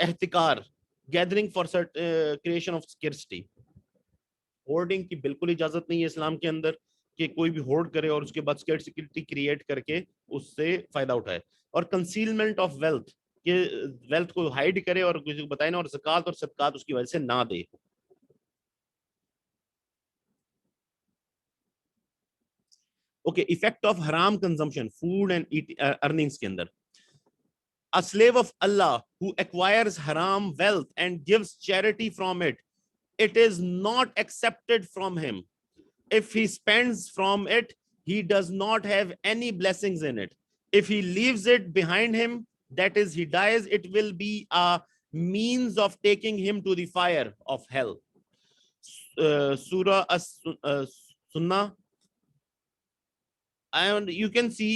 احتکار, gathering for creation of scarcity. ہوردنگ کی بالکل اجازت نہیں ہے اسلام کے اندر کہ کوئی بھی ہورڈ کرے اور اس کے بعد سکیورٹی کریٹ کر کے اس سے فائدہ اٹھائے. اور کنسیلمنٹ آف ویلتھ, کہ ویلتھ کو ہائیڈ کرے اور کسی کو بتائے نا, اور زکوٰۃ اور صدقات اس کی وجہ سے نہ دے. اوکے, ایفیکٹ آف حرام کنزمپشن, فوڈ اینڈ ارننگس کے اندر. A slave of Allah who acquires haram wealth and gives charity from it, it is not accepted from him. If he spends from it, he does not have any blessings in it. If he leaves it behind him, that is, he dies, it will be a means of taking him to the fire of hell. Surah As-Sunnah. And you can see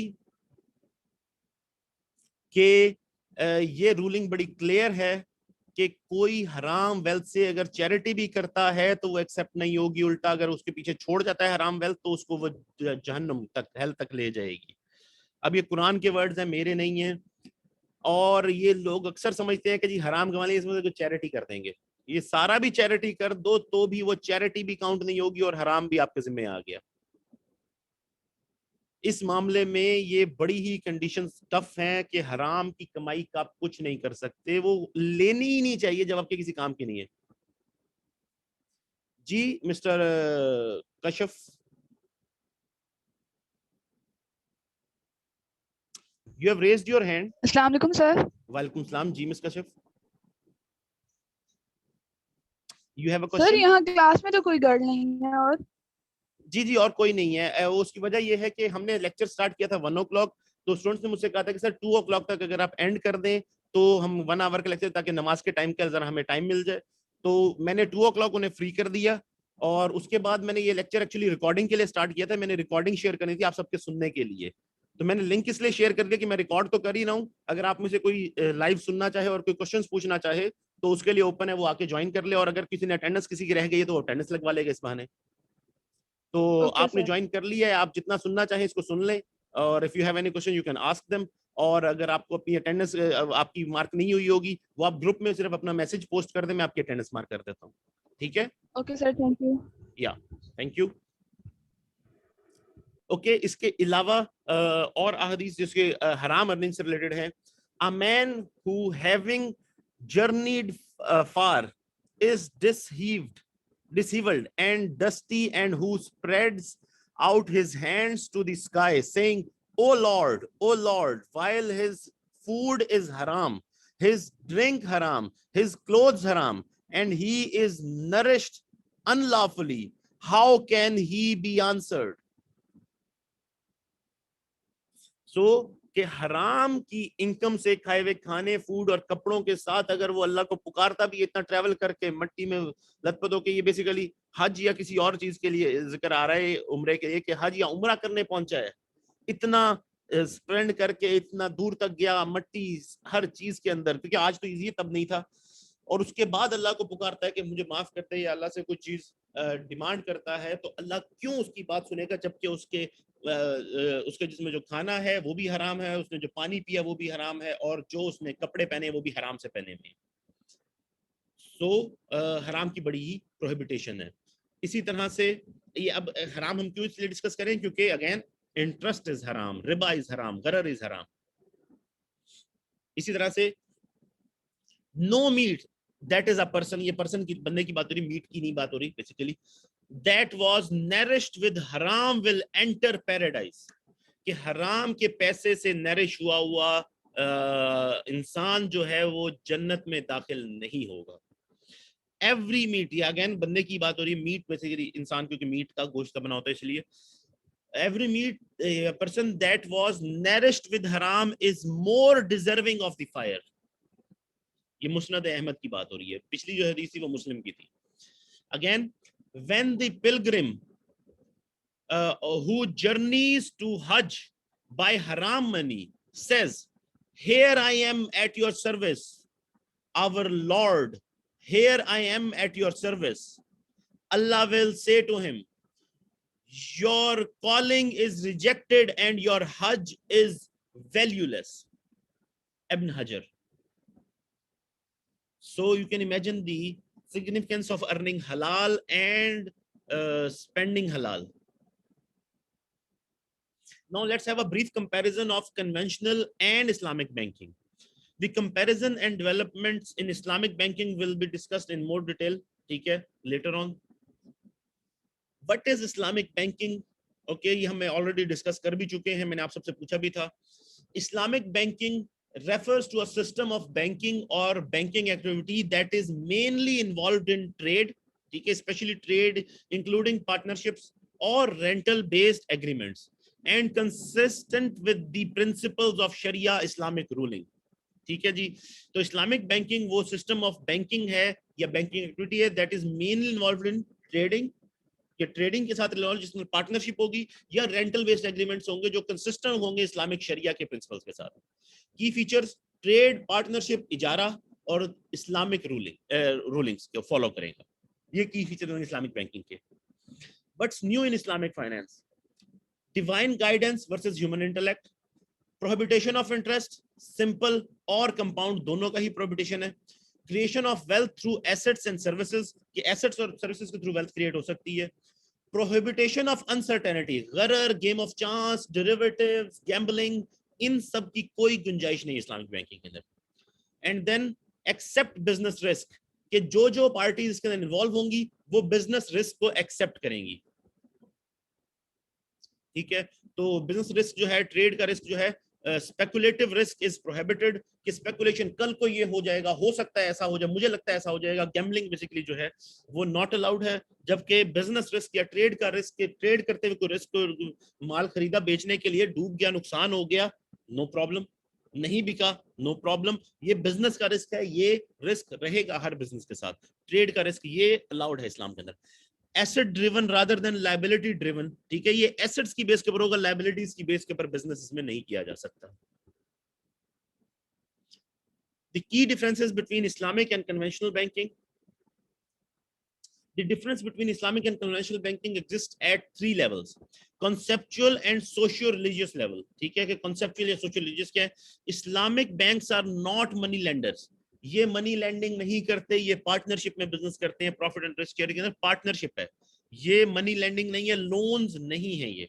کہ یہ rolling بڑی clear ہے کہ کوئی حرام wealth سے اگر charity بھی کرتا ہے تو وہ ایکسیپٹ نہیں ہوگی. الٹا اگر اس کے پیچھے چھوڑ جاتا ہے حرام ویلتھ تو اس کو وہ جہنم تک, ہیل تک لے جائے گی. اب یہ قرآن کے ورڈز ہیں, میرے نہیں ہیں. اور یہ لوگ اکثر سمجھتے ہیں کہ جی حرام کمانے اس میں سے چیریٹی کر دیں گے. یہ سارا بھی چیریٹی کر دو تو بھی وہ چیریٹی بھی کاؤنٹ نہیں ہوگی اور حرام بھی آپ کے ذمہ آ گیا. اس معاملے میں یہ بڑی ہی کنڈیشن ٹف ہیں کہ حرام کی کمائی کا آپ کچھ نہیں کر سکتے, وہ لینی ہی نہیں چاہیے جب آپ کے کسی کام کی نہیں ہے. جی مسٹر کشف, you have raised your hand. السلام علیکم سر. وعلیکم السلام. جی مس کشف, you have a sir question. یہاں کلاس میں تو کوئی گرل نہیں ہے. اور جی اور کوئی نہیں ہے. اس کی وجہ یہ ہے کہ ہم نے لیکچر سٹارٹ کیا تھا 1 o'clock, تو اسٹوڈنٹس نے مجھ سے کہا تھا کہ سر 2 o'clock تک اگر آپ اینڈ کر دیں تو ہم 1 hour کا لیکچر, تاکہ نماز کے ٹائم کا ذرا ہمیں ٹائم مل جائے. تو میں نے 2 o'clock انہیں فری کر دیا, اور اس کے بعد میں نے یہ لیکچر ایکچولی ریکارڈنگ کے لیے سٹارٹ کیا تھا. میں نے ریکارڈنگ شیئر کرنی تھی آپ سب کے سننے کے لیے, تو میں نے لنک اس لیے شیئر کر دیا کہ میں ریکارڈ تو کر ہی رہا ہوں, اگر آپ مجھ سے کوئی لائیو سننا چاہے اور کوئی کوشچنس پوچھنا چاہے تو اس کے لیے اوپن ہے, وہ آ کے جوائن کر لے. اور اگر کسی نے اٹینڈنس کسی کی رہ گئی ہے تو اٹینڈنس لگوا لے گا اس بہانے. تو آپ نے جوائن کر لیا ہے, آپ جتنا سننا چاہیں اس کو سن لیں, اور if you have any question you can ask them. اور اگر آپ کو اپنی اٹینڈنس آپ کی مارک نہیں ہوئی ہوگی وہ آپ گروپ میں صرف اپنا میسج پوسٹ کر دیں, میں آپ کی اٹینڈنس مارک کر دیتا ہوں. ٹھیک ہے, اوکے سر, تھینک یو. یا تھینک یو. اوکے, اس کے علاوہ اور احادیث جس کے حرام ارننگ سے ریلیٹڈ ہیں. A man who having journeyed far is dishevelled and dusty, and who spreads out his hands to the sky, saying, O Lord, while his food is haram, his drink haram, his clothes haram, and he is nourished unlawfully, how can he be answered? سو کہ حرام کی income سے کھائے ہوئے کھانے, food اور کپڑوں کے ساتھ اگر وہ اللہ کو پکارتا بھی اتنا ٹریول کر کے مٹی میں لت پت ہو کے, یہ بیسیکلی حج یا کسی اور چیز کے لیے ذکر آ رہا ہے, عمرے کے لیے, کہ حج یا عمرہ کرنے پہنچا ہے, اتنا اسپینڈ کر کے اتنا دور تک گیا مٹی ہر چیز کے اندر, کیونکہ آج تو ایزی تب نہیں تھا, اور اس کے بعد اللہ کو پکارتا ہے کہ مجھے معاف کرتے, یا اللہ سے کوئی چیز ڈیمانڈ کرتا ہے, تو اللہ کیوں اس کی بات سنے گا جبکہ اس کے جس میں جو کھانا ہے وہ بھی حرام ہے, اس نے جو پانی پیا وہ بھی حرام ہے, اور جو اس نے کپڑے پہنے وہ بھی حرام سے پہنے ہوئے. سو حرام کی بڑی ہی پروہیبیٹیشن ہے. اسی طرح سے یہ اب حرام ہم کیوں اس لیے ڈسکس کریں, کیونکہ اگین انٹرسٹ از حرام, ربا از حرام, غرر از حرام. اسی طرح سے no meat, that is a person, یہ پرسن کی بندے کی بات ہو رہی, میٹ کی نہیں بات ہو رہی basically. That was nourished with haram will enter paradise, کہ حرام کے پیسے سے نرش ہوا انسان جو ہے وہ جنت میں داخل نہیں ہوگا. ایوری میٹ, یہ اگین بندے کی بات ہو رہی ہے, میٹ بیسیکلی انسان کیونکہ میٹ کا گوشت کا بنا ہوتا ہے اس لیے. Every meat person that was nourished with haram is more deserving of the fire. یہ مسند احمد کی بات ہو رہی ہے, پچھلی جو حدیث تھی وہ مسلم کی تھی. Again, when the pilgrim who journeys to Hajj by haram money says, here I am at your service, our Lord, here I am at your service, Allah will say to him, your calling is rejected and your Hajj is valueless. Ibn Hajar. So you can imagine the significance of earning halal and spending halal. Now let's have a brief comparison of conventional and Islamic banking. The comparison and developments in Islamic banking will be discussed in more detail, ठीक है, later on. What is Islamic banking? Okay, ये हम already discuss कर भी चुके हैं, मैंने आप सबसे पूछा भी था. Islamic banking refers to a system of banking or banking activity that is mainly involved in trade, ठीक है, especially trade including partnerships or rental based agreements and consistent with the principles of Sharia Islamic ruling. ठीक है जी. तो Islamic banking वो system of banking है या banking activity है that is mainly involved in trading, या ट्रेडिंग के साथ इन्वॉल्व जिसमें पार्टनरशिप होगी या रेंटल बेस्ड एग्रीमेंट्स होंगे जो कंसिस्टेंट होंगे इस्लामिक शरिया के प्रिंसिपल्स के साथ. की फीचर्स ट्रेड, पार्टनरशिप, इजारा और इस्लामिक रूलिंग्स को फॉलो करेगा. ये की फीचर होंगे इस्लामिक बैंकिंग के. What's new in Islamic finance? Divine guidance versus human intellect, prohibition of interest, simple और कंपाउंड दोनों का ही प्रोहिबिटेशन है. Creation of wealth through assets and services, कि एसेट्स और सर्विसेज के थ्रू वेल्थ क्रिएट हो सकती है. प्रोहिबिटेशन ऑफ अनसर्टेनिटी, गरर, game of chance, derivatives, gambling, इन सब की कोई गुंजाइश नहीं इस्लामिक बैंकिंग के अंदर. And then accept business risk, कि जो पार्टीज इसके अंदर इन्वॉल्व होंगी वो बिजनेस रिस्क को एक्सेप्ट करेंगी. ठीक है, तो बिजनेस रिस्क जो है, ट्रेड का रिस्क जो है, स्पेकुलेटिव रिस्क इज प्रोहिबिटेड, कि स्पेकुलेशन कल को ये हो जाएगा, हो सकता है ऐसा हो जाए, मुझे लगता है ऐसा हो जाएगा. गैम्बलिंग बेसिकली जो है वो नॉट अलाउड है. जबकि बिजनेस रिस्क या ट्रेड का रिस्क, के ट्रेड करते हुए कोई रिस्क, माल खरीदा बेचने के लिए डूब गया, नुकसान हो गया, नो प्रॉब्लम. नहीं बिका, नो प्रॉब्लम. ये बिजनेस का रिस्क है, ये रिस्क रहेगा हर बिजनेस के साथ. ट्रेड का रिस्क ये अलाउड है इस्लाम के अंदर. Asset driven rather than liability driven, ठीक है, ये एसेट्स की बेस के ऊपर होगा, लायबिलिटीज की बेस के ऊपर बिजनेस में नहीं किया जा सकता. The key differences between Islamic and conventional banking. The difference between Islamic and conventional banking exists at 3 levels: conceptual and socio-religious level. ठीक है, कि conceptual या socio-religious क्या है? Islamic banks are not money lenders. ये मनी लैंडिंग नहीं करते, ये पार्टनरशिप में बिजनेस करते हैं. प्रॉफिट एंड रिस्क शेयरिंग के अंदर पार्टनरशिप है, ये मनी लैंडिंग नहीं है, लोन्स नहीं है. ये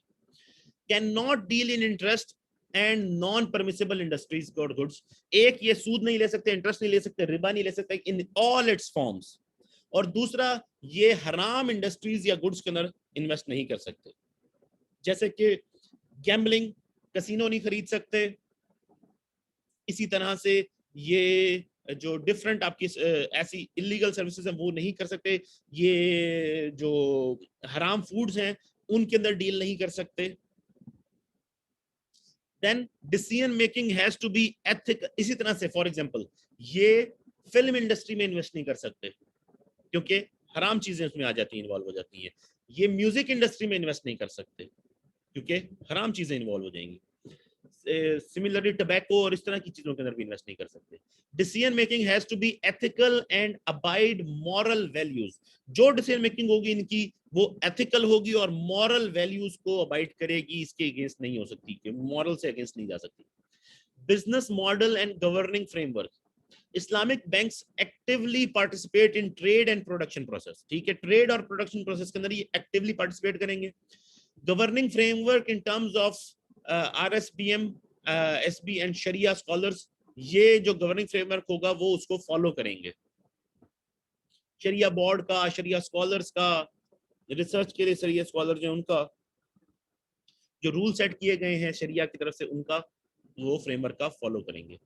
can not deal in interest and non permissible industries और गुड्स. एक, ये सूद नहीं ले सकते, इंटरेस्ट नहीं ले सकते, रिबा नहीं ले सकते इन ऑल इट्स फॉर्म्स. और दूसरा, ये हराम इंडस्ट्रीज या गुड्स के अंदर इन्वेस्ट नहीं कर सकते, जैसे कि गैम्बलिंग, कैसीनो नहीं खरीद सकते. इसी तरह से ये जो डिफरेंट आपकी ऐसी इलीगल सर्विसेज हैं वो नहीं कर सकते. ये जो हराम फूड्स हैं उनके अंदर डील नहीं कर सकते. Then decision making has to be ethical. इसी तरह से फॉर एग्जांपल, ये फिल्म इंडस्ट्री में इन्वेस्ट नहीं कर सकते क्योंकि हराम चीजें उसमें आ जाती हैं, इन्वॉल्व हो जाती हैं. ये म्यूजिक इंडस्ट्री में इन्वेस्ट नहीं कर सकते क्योंकि हराम चीजें इन्वॉल्व हो जाएंगी. सिमिलरली टबैको और इस तरह की चीजों के अंदर भी इन्वेस्ट नहीं कर सकते. Decision making has to be ethical and abide moral values. जो डिसीजन मेकिंग होगी इनकी वो एथिकल होगी और मॉरल वैल्यूज को अबाइड करेगी, इसके अगेंस्ट नहीं हो सकती, कि मॉरल से अगेंस्ट नहीं जा सकती. Business model and governing framework. Islamic banks actively participate in trade and production process. ठीक है, ट्रेड और प्रोडक्शन प्रोसेस के अंदर ये एक्टिवली पार्टिसिपेट करेंगे. Governing framework in terms of RSBM, SB and sharia scholars. ये जो गवर्निंग फ्रेमवर्क होगा वो उसको फॉलो करेंगे. शरिया बोर्ड का, शरिया स्कॉलर्स का, रिसर्च के लिए शरिया स्कॉलर जो उनका जो रूल सेट किए गए हैं शरिया की तरफ से, उनका वो फ्रेमवर्क का फॉलो करेंगे.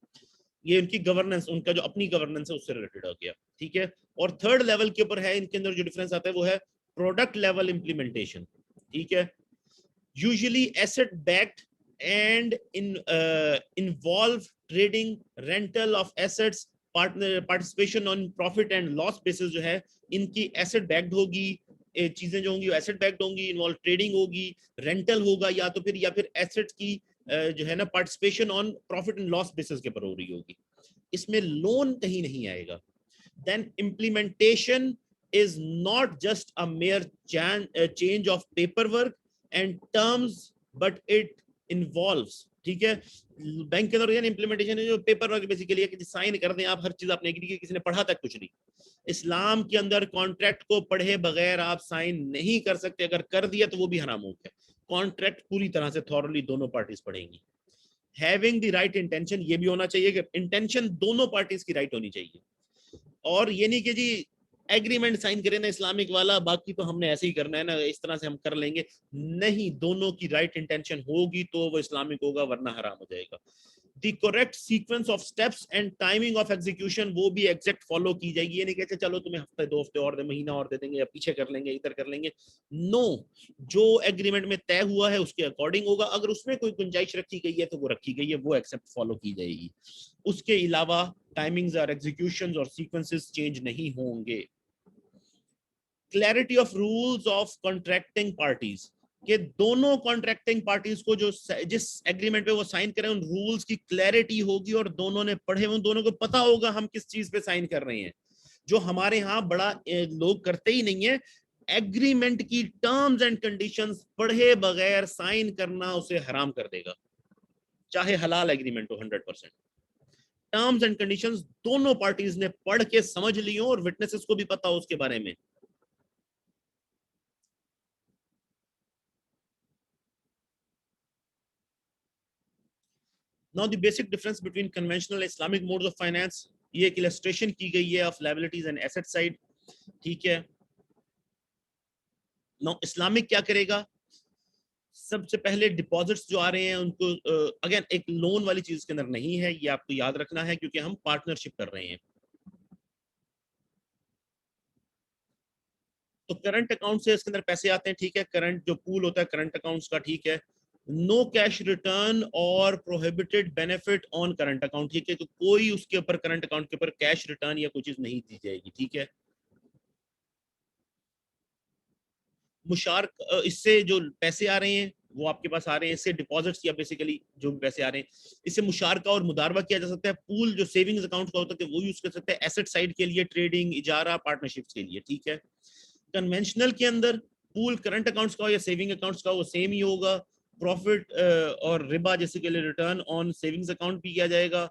ये उनकी गवर्नेंस, उनका जो अपनी गवर्नेंस है उससे रिलेटेड हो गया. ठीक है, और थर्ड लेवल के ऊपर है, इनके अंदर जो डिफरेंस आता है वो है प्रोडक्ट लेवल इंप्लीमेंटेशन. ठीक है, usually asset backed and involve trading, rental of assets, participation on profit and loss basis जो है इनकी एसेट बैक्ड होगी. चीजें जो होंगी वो एसेट बैक्ड होंगी, इन्वॉल्व ट्रेडिंग होगी, रेंटल होगा, या फिर एसेट्स की जो है ना participation on profit and loss basis के ऊपर हो रही होगी. इसमें लोन कहीं नहीं आएगा. Then implementation is not just a mere change of paperwork and terms but it involves. ठीक है। बैंक के अंदर इम्प्लीमेंटेशन जो पेपर वर्क बेसिकली है कि साइन कर दें आप, हर चीज आपने एग्री की, किसी ने पढ़ा तक कुछ नहीं। इस्लाम के अंदर कॉन्ट्रैक्ट को पढ़े बगैर आप साइन नहीं कर सकते, अगर कर दिया तो वो भी हराम हो गया। कॉन्ट्रैक्ट पूरी तरह से थॉरली दोनों पार्टीज पढ़ेंगी। हैविंग द राइट इंटेंशन, ये भी होना चाहिए कि इंटेंशन दोनों पार्टीज की राइट होनी चाहिए। और ये नहीं कि जी एग्रीमेंट साइन करें ना इस्लामिक वाला, बाकी तो हमने ऐसे ही करना है ना, इस तरह से हम कर लेंगे। नहीं, दोनों की राइट इंटेंशन होगी तो वो इस्लामिक होगा, वरना हराम हो जाएगा। The correct sequence of steps and timing of execution, वो भी एग्जैक्ट फॉलो की जाएगी। ये नहीं कहते चलो तुम्हें हफ्ते 2 हफ्ते और दे, महीना और दे देंगे, या पीछे कर लेंगे, इधर कर लेंगे। नो, जो एग्रीमेंट में तय हुआ है उसके अकॉर्डिंग होगा। अगर उसमें कोई गुंजाइश रखी गई है तो वो रखी गई है, वो एक्सेप्ट फॉलो की जाएगी। उसके अलावा टाइमिंग्स और एग्जीक्यूशंस और सीक्वेंसेस चेंज नहीं होंगे। Clarity of rules of contracting parties, कि दोनों कॉन्ट्रैक्टिंग पार्टीज को जो जिस एग्रीमेंट पे वो साइन करें उन रूल्स की क्लैरिटी होगी और दोनों ने पढ़े, उन दोनों को पता होगा हम किस चीज पे साइन कर रहे हैं। जो हमारे यहाँ बड़ा लोग करते ही नहीं है, एग्रीमेंट की टर्म्स एंड कंडीशंस पढ़े बगैर साइन करना उसे हराम कर देगा, चाहे हलाल एग्रीमेंट हो 100%। टर्म्स एंड कंडीशंस दोनों पार्टीज ने पढ़ के समझ ली हो और विटनेसेस को भी पता हो उसके बारे में। Now the basic difference between conventional Islamic modes of finance, ये एक illustration की गई है of liabilities and asset side, ठीक है। Now Islamic क्या करेगा, सबसे पहले डिपॉजिट्स जो आ रहे हैं उनको अगेन एक लोन वाली चीज के अंदर नहीं है, ये आपको याद रखना है क्योंकि हम पार्टनरशिप कर रहे हैं। तो करंट अकाउंट से इसके अंदर पैसे आते हैं, ठीक है, करंट जो पूल होता है करंट अकाउंट्स का, ठीक है। नो कैश रिटर्न और prohibited benefit on current account, ठीक है, तो कोई उसके ऊपर करंट अकाउंट के ऊपर कैश रिटर्न या कोई चीज नहीं दी जाएगी, ठीक है। मुशार, इससे जो पैसे आ रहे हैं वो आपके पास आ रहे हैं, इससे डिपॉजिट्स या बेसिकली जो भी पैसे आ रहे हैं, इससे मुशारका और मुदारबा किया जा सकता है। पूल जो सेविंग्स अकाउंट का होता है वो यूज कर सकते हैं एसेट साइड के लिए, ट्रेडिंग, इजारा, पार्टनरशिप्स के लिए, ठीक है। कन्वेंशनल के अंदर पूल करंट अकाउंट्स का या सेविंग अकाउंट्स का वो सेम ही होगा। प्रॉफिट और रिबा जैसे के लिए रिटर्न ऑन सेविंग्स अकाउंट भी किया जाएगा,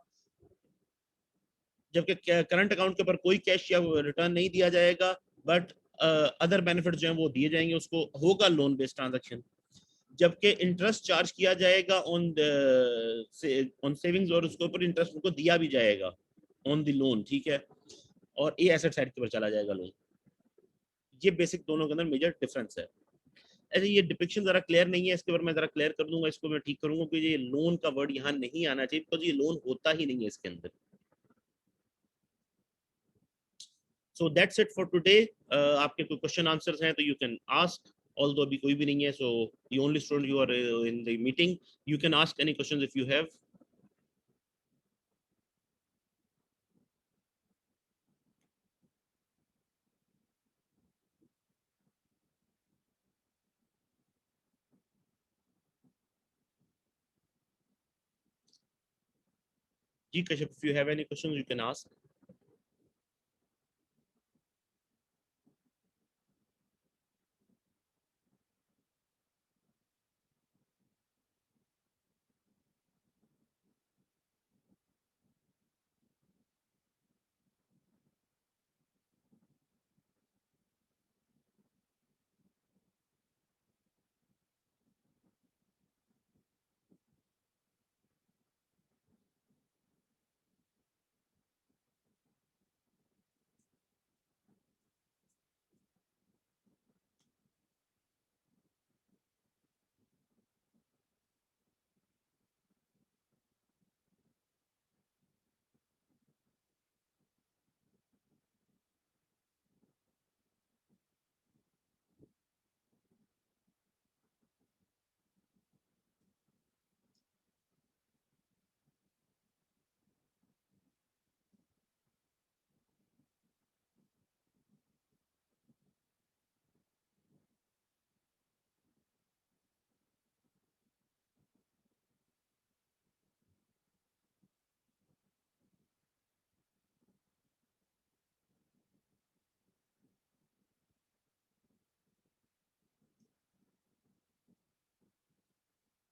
जबकि करंट अकाउंट के ऊपर कोई कैश या रिटर्न नहीं दिया जाएगा, बट अदर बेनिफिट जो है वो दिए जाएंगे, उसको होगा लोन बेस्ड ट्रांजैक्शन। जबकि इंटरेस्ट चार्ज किया जाएगा ऑन ऑन सेविंग्स, और उसके ऊपर इंटरेस्ट उनको दिया भी जाएगा ऑन द लोन, ठीक है। और ये एसेट साइड के ऊपर चला जाएगा लोन। ये बेसिक दोनों के अंदर मेजर डिफरेंस है। ऐसे ये डिपिक्शन जरा क्लियर नहीं है, इसके ऊपर मैं जरा क्लियर कर दूंगा, इसको मैं ठीक करूंगा कि ये लोन का वर्ड यहाँ नहीं आना चाहिए, बिकॉज ये लोन होता ही नहीं है इसके अंदर। So that's it for today. आपके कोई क्वेश्चन आंसर्स हैं तो यू कैन आस्क, ऑल्दो अभी कोई भी नहीं है, so the only student you are in the meeting, you can ask any questions if you have. Ji Kashyap, if you have any questions you can ask.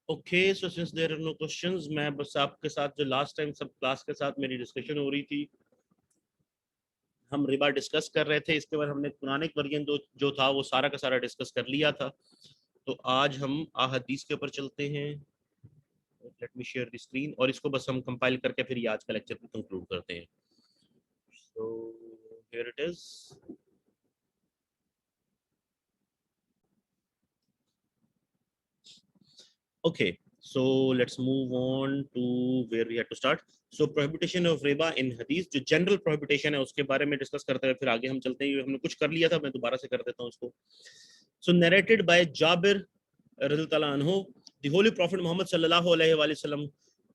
Okay, so since there are no questions, میں بس آپ کے ساتھ جو last time sub class کے ساتھ میری discussion ہو رہی تھی، ہم ربا ڈسکس کر رہے تھے، اس کے بعد ہم نے قرآنک ورژن جو تھا وہ سارا کا سارا ڈسکس کر لیا تھا. تو آج ہم احادیث کے اوپر چلتے ہیں. لیٹ می شیئر دی اسکرین، اور اس کو بس ہم کمپائل کر کے پھر یہ آج کا لیکچر کو کنکلوڈ کرتے ہیں. So here it is. Okay, so let's move on to where we had to start. So prohibition of riba in hadith, جو general prohibition ہے اس کے بارے میں ڈسکس کرتے ہوئے پھر آگے ہم چلتے ہیں. ہم نے کچھ کر لیا تھا، میں دوبارہ سے کر دیتا ہوں اس کو. So narrated by Jabir رضی اللہ عنہ, the holy prophet Muhammad sallallahu alaihi wasallam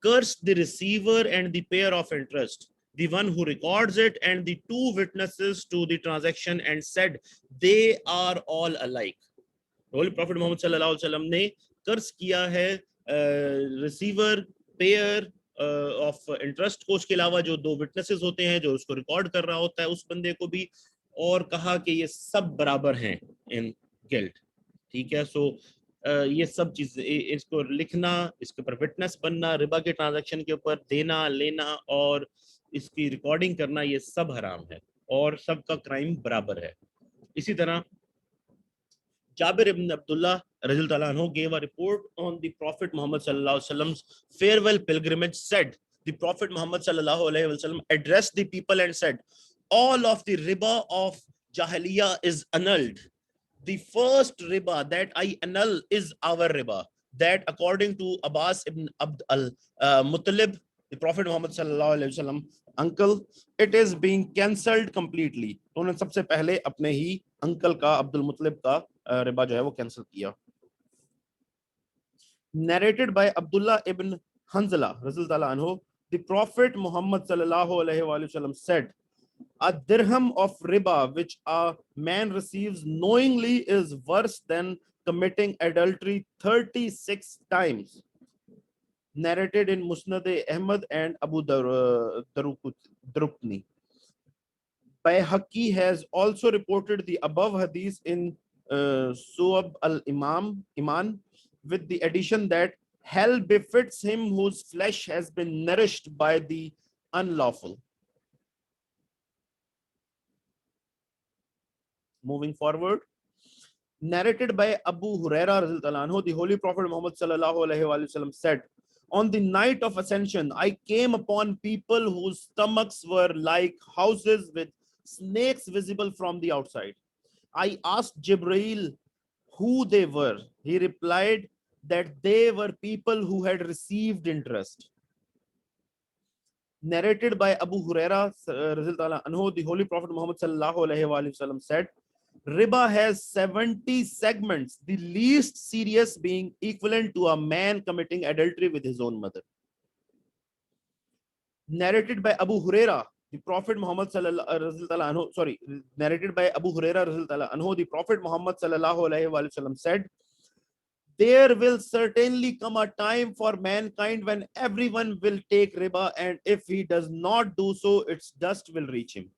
cursed the receiver and the payer of interest, the one who records it and the two witnesses to the transaction, and said they are all alike. holy prophet Muhammad sallallahu alaihi wasallam نے قرض کیا ہے receiver pair of interest کو، اس کے علاوہ جو دو witnesses ہوتے ہیں جو اس کو ریکارڈ کر رہا ہوتا ہے اس بندے کو بھی، اور کہا کہ یہ سب برابر ہیں ان گلٹ. ٹھیک ہے، سو یہ سب چیزیں، اس کو لکھنا، اس کے اوپر وٹنس بننا، ربا کے ٹرانزیکشن کے اوپر دینا لینا اور اس کی ریکارڈنگ کرنا، یہ سب حرام ہے اور سب کا کرائم برابر ہے. اسی طرح Jabir ibn Abdullah radhiyallahu anhu gave a report on the Prophet Muhammad sallallahu alaihi wasallam's farewell pilgrimage. Said the Prophet Muhammad sallallahu alaihi wasallam addressed the people and said, all of the riba of Jahiliyyah is annulled. The first riba that I annul is our riba. That according to Abbas ibn Abd al-Muttalib, the Prophet Muhammad sallallahu alaihi wasallam uncle, it is being cancelled completely. تو انہوں نے سب سے پہلے اپنے ہی uncle کا، عبد المطلب کا ربا جو ہے وہ کینسل کیا. Narrated by Abdullah ibn Hanzala رضی اللہ عنہ, the Prophet Muhammad sallallahu alaihi wasallam said, a dirham of riba which a man receives knowingly is worse than committing adultery 36 times. Narrated in Musnad Ahmad and Abu Darukni. Bayhaqi has also reported the above hadith in Suab al-Iman with the addition that hell befits him whose flesh has been nourished by the unlawful. Moving forward, narrated by Abu Huraira radhiyallahu anhu, the Holy Prophet Muhammad sallallahu alaihi wasallam said, on the night of ascension, I came upon people whose stomachs were like houses with snakes visible from the outside. I asked Jibreel who they were. He replied that they were people who had received interest. Narrated by Abu Huraira radhiyallahu anhu, the Holy Prophet Muhammad sallallahu alaihi wasallam said, riba has 70 segments, the least serious being equivalent to a man committing adultery with his own mother. Narrated by Abu Huraira, the Prophet Muhammad narrated by Abu Huraira radhiyallahu anhu, the Prophet Muhammad sallallahu alaihi wasallam said, there will certainly come a time for mankind when everyone will take riba, and if he does not do so, its dust will reach him.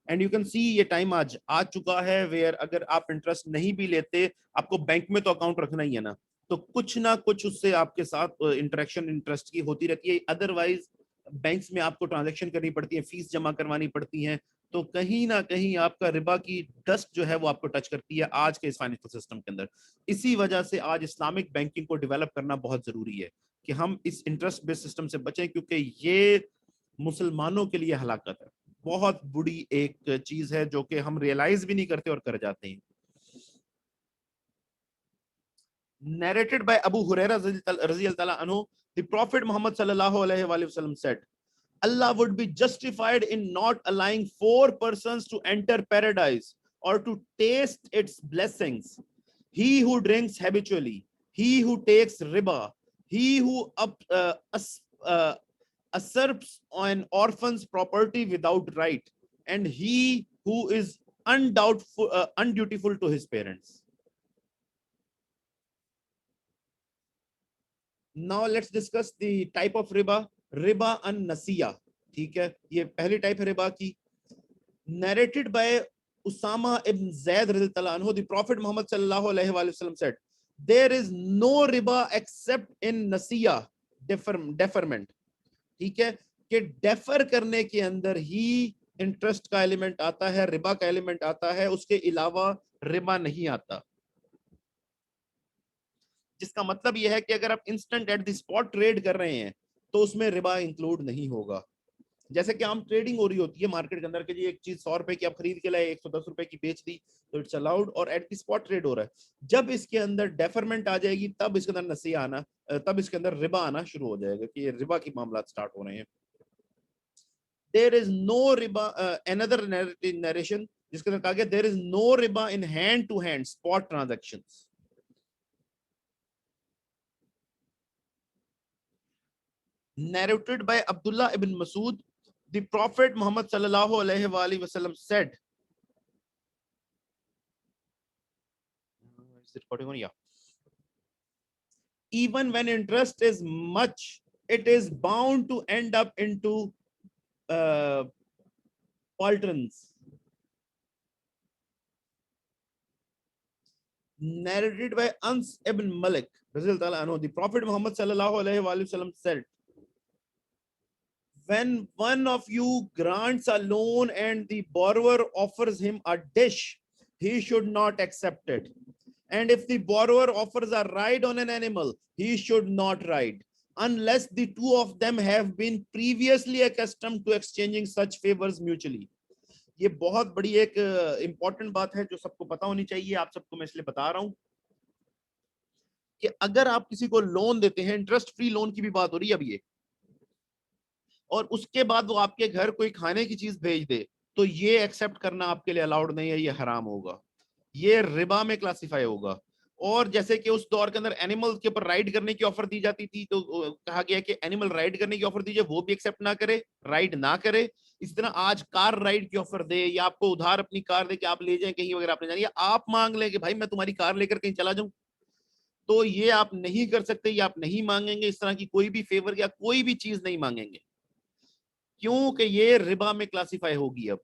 And you can see یہ time آج آ چکا ہے where اگر آپ interest نہیں بھی لیتے، آپ کو بینک میں تو اکاؤنٹ رکھنا ہی ہے نا، تو کچھ نہ کچھ اس سے آپ کے ساتھ انٹریکشن انٹرسٹ کی ہوتی رہتی ہے. ادروائز بینکس میں آپ کو ٹرانزیکشن کرنی پڑتی ہے، فیس جمع کروانی پڑتی ہیں، تو کہیں نہ کہیں آپ کا ربا کی ڈسٹ جو ہے وہ آپ کو ٹچ کرتی ہے آج کے اس فائنینشل سسٹم کے اندر. اسی وجہ سے آج اسلامک بینکنگ کو ڈیولپ کرنا بہت ضروری ہے کہ ہم اس انٹرسٹ بیس سسٹم سے بچیں، کیونکہ یہ مسلمانوں کے لیے ہلاکت ہے، بہت بڑی ایک چیز ہے جو کہ ہم ریئلائز بھی نہیں کرتے اور کر جاتے ہیں. Narrated by Abu Huraira radhiyallahu anhu, the Prophet Muhammad sallallahu alaihi wasallam said, Allah would be justified in not allowing 4 persons to enter paradise or to taste its blessings: he who drinks habitually, he who takes riba, he who usurps an orphan's property without right, and he who is undutiful to his parents. Now let's discuss the type of riba. Riba an nasiya. ٹھیک ہے، یہ پہلی type ہے ربا کی. Narrated by Usama ibn Zaid رضی اللہ عنہ, the Prophet Muhammad sallallahu alaihi wasallam said, there is no riba except in nasiya deferment. ठीक है, कि डेफर करने के अंदर ही इंटरेस्ट का एलिमेंट आता है, रिबा का एलिमेंट आता है, उसके अलावा रिबा नहीं आता। जिसका मतलब यह है कि अगर आप instant eight the spot trade कर रहे हैं तो उसमें रिबा इंक्लूड नहीं होगा। जैसे कि आम ट्रेडिंग हो रही होती है मार्केट के अंदर कि जी एक चीज 100 रुपए की आप खरीद के लाए, 110 रुपए की बेच दी, तो इट्स अलाउड और एट द स्पॉट ट्रेड हो रहा है। जब इसके अंदर डेफरमेंट आ जाएगी तब इसके अंदर नसीहा आना, तब इसके अंदर रिबा आना शुरू हो जाएगा कि ये रिबा की मामला स्टार्ट हो रहे हैं। There is no riba, another narration जिसके अंदर कहा गया there is no riba in hand to hand spot transactions. Narrated by Abdullah ibn Masud, the Prophet Muhammad sallallahu alaihi wasallam said, is it recording on? Yeah. Even when interest is much, it is bound to end up into paltrons. Narrated by Ans ibn Malik, the Prophet Muhammad sallallahu alaihi wasallam said, when one of you grants a loan and the borrower offers him a dish, he should not accept it. And if the borrower offers a ride on an animal, he should not ride, unless the two of them have been previously accustomed to exchanging such favors mutually. ये बहुत बड़ी एक important बात है जो सबको पता होनी चाहिए, आप सबको मैं इसलिए बता रहा हूं कि अगर आप किसी को लोन देते हैं, इंटरेस्ट फ्री लोन की भी बात हो रही है अब ये, और उसके बाद वो आपके घर कोई खाने की चीज भेज दे, तो ये एक्सेप्ट करना आपके लिए अलाउड नहीं है, ये हराम होगा, ये रिबा में क्लासिफाई होगा। और जैसे कि उस दौर के अंदर एनिमल के ऊपर राइड करने की ऑफर दी जाती थी, तो कहा गया कि एनिमल राइड करने की ऑफर दीजिए, वो भी एक्सेप्ट ना करे, राइड ना करे। इस तरह आज कार राइड की ऑफर दे या आपको उधार अपनी कार दे कि आप ले जाएं कहीं वगैरह, आपने जानी, आप मांग लें कि भाई मैं तुम्हारी कार लेकर कहीं चला जाऊं, तो ये आप नहीं कर सकते, ये आप नहीं मांगेंगे, इस तरह की कोई भी फेवर या कोई भी चीज नहीं मांगेंगे, क्योंकि ये रिबा में क्लासिफाई होगी अब,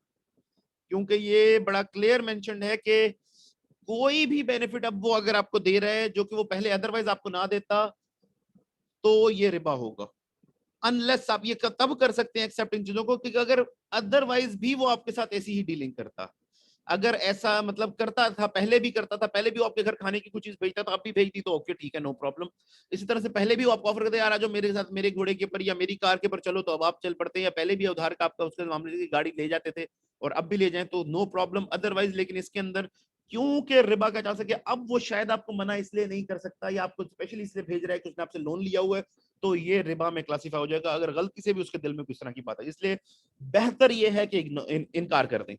क्योंकि ये बड़ा क्लियर मेंशन्ड है कि कोई भी बेनिफिट अब वो अगर आपको दे रहे हैं जो कि वो पहले अदरवाइज आपको ना देता, तो ये रिबा होगा। अनलेस आप ये तब कर सकते हैं एक्सेप्ट इन चीजों को कि अगर अदरवाइज भी वो आपके साथ ऐसी ही डीलिंग करता, अगर ऐसा मतलब करता था, पहले भी करता था, पहले भी वो आपके घर खाने की कुछ चीज भेजता तो आप भी भेजती, तो ओके ठीक है, नो प्रॉब्लम। इसी तरह से पहले भी वो आपको ऑफर करते यार आज मेरे साथ मेरे घोड़े के ऊपर या मेरी कार के ऊपर चलो, तो अब आप चल पड़ते हैं, या पहले भी उधार का आपका उसके मामले की गाड़ी ले जाते थे और अब भी ले जाएं तो नो प्रॉब्लम अदरवाइज। लेकिन इसके अंदर क्योंकि रिबा का चाह सके, अब वो शायद आपको मना इसलिए नहीं कर सकता या आपको स्पेशली इसलिए भेज रहा है कि उसने आपसे लोन लिया हुआ है, तो ये रिबा में क्लासिफाई हो जाएगा अगर गलती से भी उसके दिल में कुछ तरह की बात है। इसलिए बेहतर ये है कि इनकार कर दें।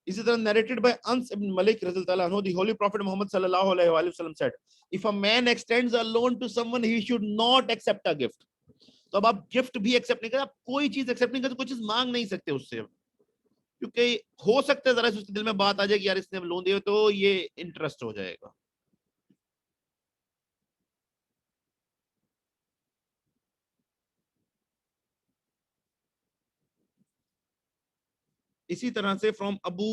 इसी तरह narrated by Ans ibn Malik radhiyallahu anhu, the Holy Prophet Muhammad sallallahu alaihi wasallam said, if a man extends a loan to someone, he should not accept a gift. तो अब आप गिफ्ट भी एक्सेप्ट नहीं करते, आप कोई चीज accept नहीं करते, कोई चीज मांग नहीं सकते उससे, क्योंकि हो सकता है जरा उसके दिल में बात आ जाए कि यार इसने लोन दिया तो ये इंटरेस्ट हो जाएगा। इसी तरह से फ्रॉम अबू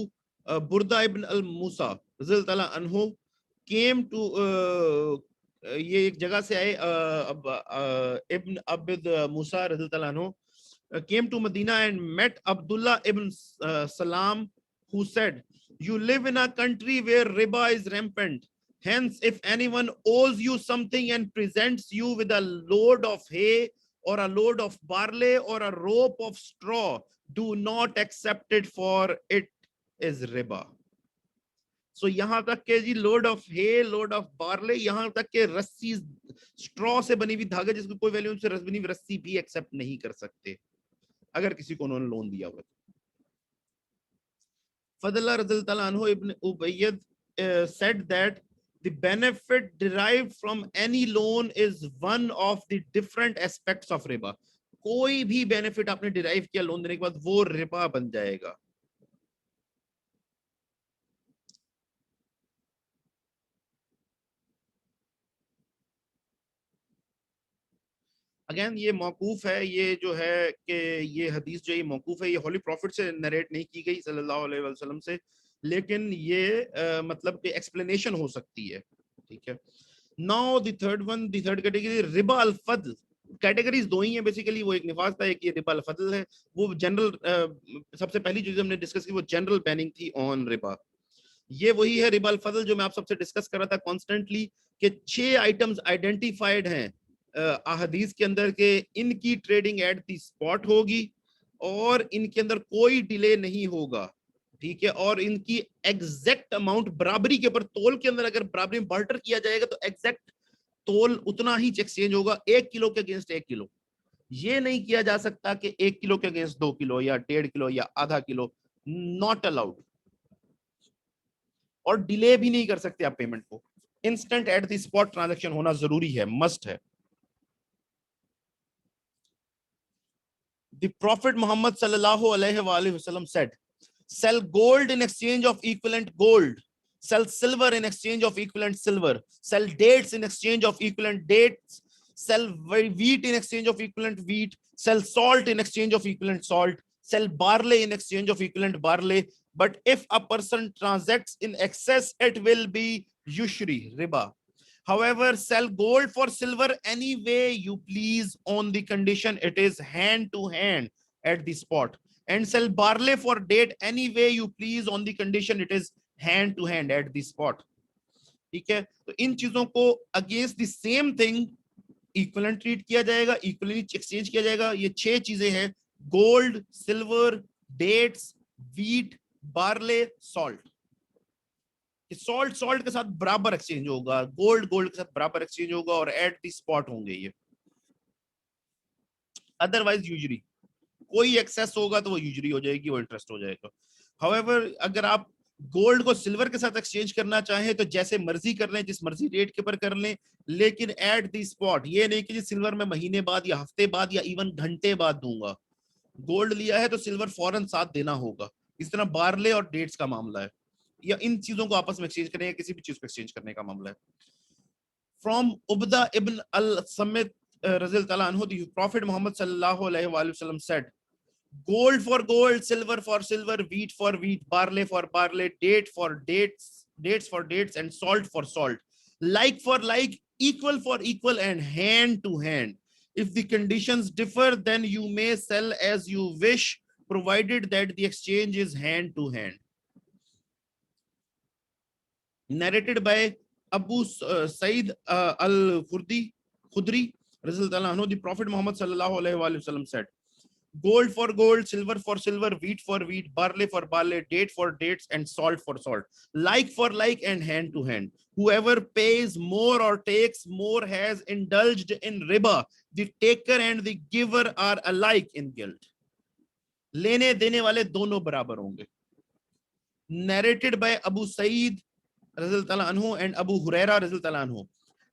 बुर्दा इब्न अल मूसा रज़ियल्लाहु अन्हु केम टू, ये एक जगह से आए, इब्न अब्द मूसा रज़ियल्लाहु अन्हु came to Medina and met Abdullah ibn Salam, who said, you live in a country where riba is rampant. Hence, if anyone owes you something and presents you with a load of hay or a load of barley or a rope of straw, do not accept it, for it is riba. So यहाँ तक के जी load of hay, load of barley, यहाँ तक के रस्सी straw से बनी हुई धागा जिसको कोई वैल्यू से बनी हुई रस्सी भी एक्सेप्ट नहीं कर सकते अगर किसी को उन्होंने लोन दिया हुआ। Fadlallah radhiyallahu anhu ibn Ubayyad said that the benefit derived from any loan is one of the different aspects of riba. कोई भी बेनिफिट आपने डिराइव किया लोन देने के बाद वो रिबा बन जाएगा। अगेन ये मौकूफ है, ये जो है कि ये हदीस जो ये मौकूफ है, ये होली प्रॉफिट से नरेट नहीं की गई सल्लल्लाहु अलैहि वसल्लम से, लेकिन ये मतलब कि एक्सप्लेनेशन हो सकती है, ठीक है। नाउ द थर्ड कैटेगरी रिबा अल फद्ल। कैटेगरीज दो ही हैं बेसिकली, वो एक निफास था, एक ये रिबा अल फद्ल है। वो जनरल सबसे पहली चीज हमने डिस्कस की वो जनरल बैनिंग थी ऑन रिबा। ये वही है रिबा अल फद्ल जो मैं आप सबसे डिस्कस कर रहा था कॉन्स्टेंटली, कि 6 आइटम्स आइडेंटिफाइड हैं अहदीस के अंदर के इनकी ट्रेडिंग एट दी स्पॉट होगी और इनके अंदर कोई डिले नहीं होगा, ठीक है। और इनकी एग्जैक्ट अमाउंट बराबरी के ऊपर तोल के अंदर अगर बराबरी में बार्टर किया जाएगा तो एग्जैक्ट तोल उतना ही एक्सचेंज होगा, 1 किलो के अगेंस्ट 1 किलो। ये नहीं किया जा सकता कि 1 किलो के अगेंस्ट 2 किलो या 1.5 किलो या आधा किलो, नॉट अलाउड। और डिले भी नहीं कर सकते आप पेमेंट को, instant eight the spot transaction होना जरूरी है, मस्ट है। The Prophet Muhammad sallallahu alaihi wasallam said, sell gold in exchange of equivalent gold, sell silver in exchange of equivalent silver, sell dates in exchange of equivalent dates, sell wheat in exchange of equivalent wheat, sell salt in exchange of equivalent salt, sell barley in exchange of equivalent barley. But if a person transacts in excess, it will be usury, riba. However, sell gold for silver any way you please on the condition it is hand to hand at the spot, and sell barley for date any way you please on the condition it is hand to hand at the spot. ठीक है, तो इन चीजों को against the same thing equivalent treat किया जाएगा, equally exchange किया जाएगा। ये 6 चीजें हैं, gold, silver, dates, wheat, barley, salt. Salt के साथ बराबर एक्सचेंज होगा, गोल्ड के साथ बराबर एक्सचेंज होगा और एट द स्पॉट होंगे ये। अदरवाइज यूजरी कोई एक्सेस होगा तो वो यूजरी हो जाएगी, वो इंटरेस्ट हो जाएगा। हाउएवर अगर आप गोल्ड को सिल्वर के साथ एक्सचेंज करना चाहें तो जैसे मर्जी कर लें, जिस मर्जी रेट के ऊपर कर लें, लेकिन एट द स्पॉट। ये नहीं कि जी सिल्वर में महीने बाद या हफ्ते बाद या इवन घंटे बाद दूंगा। गोल्ड लिया है तो सिल्वर फौरन साथ देना होगा। इस तरह बार्ले और डेट्स का मामला है, या इन चीजों को आपस में एक्सचेंज करने या किसी भी चीज को एक्सचेंज करने का मामला है। फ्रॉम उबदा इब्न अल समित रज़ियल्लाहु अन्हु, the Prophet Muhammad sallallahu alaihi wasallam said, gold for gold, silver for silver, wheat for wheat, barley for barley, dates for dates, and salt for salt, like for like, equal for equal, and hand to hand. If the conditions differ, then you may sell as you wish, provided that the exchange is hand to hand. Narrated by Abu Sa'id al-Khudri, the Prophet Muhammad sallallahu alaihi wasallam said, gold for gold, silver for silver, wheat for wheat, barley for barley, date for dates, and salt for salt, like for like, and hand to hand. Whoever pays more or takes more has indulged in riba. The taker and the giver are alike in guilt. लेने देने वाले दोनों बराबर होंगे. Narrated by Abu Sa'id Radhiyallahu anhu and Abu Huraira Radhiyallahu anhu.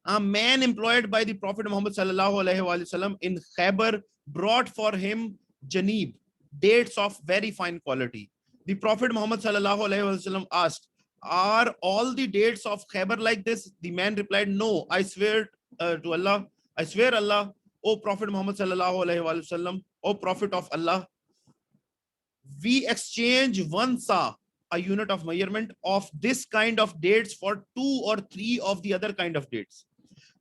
A man employed by the Prophet Muhammad sallallahu alaihi wasallam in Khaybar brought for him janib, dates of very fine quality. The Prophet Muhammad sallallahu alaihi wasallam asked, are all the dates of Khaybar like this? The man replied, no, I swear to Allah, I swear Allah, O Prophet Muhammad sallallahu alaihi wasallam, O Prophet of Allah, we exchange one sa, a unit of measurement, of this kind of dates for 2 or 3 of the other kind of dates.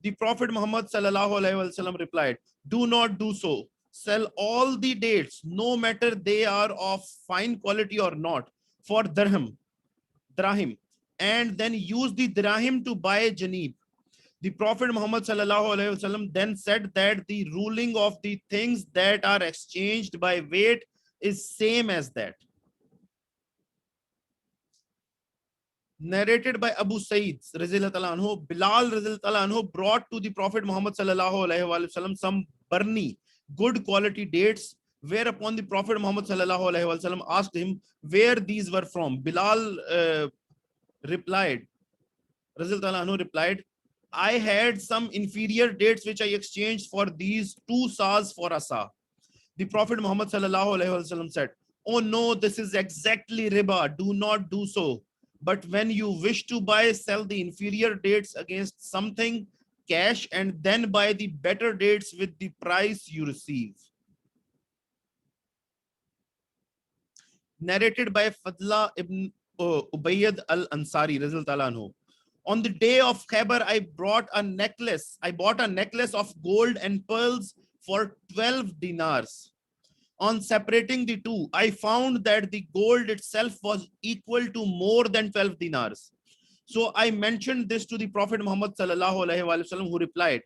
The Prophet Muhammad sallallahu alaihi wasallam replied, do not do so. Sell all the dates, no matter they are of fine quality or not, for dirham, and then use the dirham to buy janib. The Prophet Muhammad sallallahu alaihi wasallam then said that the ruling of the things that are exchanged by weight is same as that. Narrated by Abu Sa'id Radhiyallahu anhu, Bilal Radhiyallahu anhu brought to the Prophet Muhammad sallallahu alaihi wasallam some barni, good quality dates, whereupon the Prophet Muhammad sallallahu alaihi wasallam asked him where these were from. Bilal replied, Radhiyallahu anhu replied, I had some inferior dates which I exchanged for these 2 sas for a sa. The Prophet Muhammad sallallahu alaihi wasallam said, oh no, this is exactly riba, do not do so. But when you wish to buy, sell the inferior dates against something cash and then buy the better dates with the price you receive. Narrated by Fadla ibn Ubayyad al-Ansari Razil Ta'ala anhu. On the day of Khaybar, I bought a necklace of gold and pearls for 12 dinars. On separating the two, I found that the gold itself was equal to more than 12 dinars. So I mentioned this to the Prophet Muhammad sallallahu alaihi wasallam, who replied,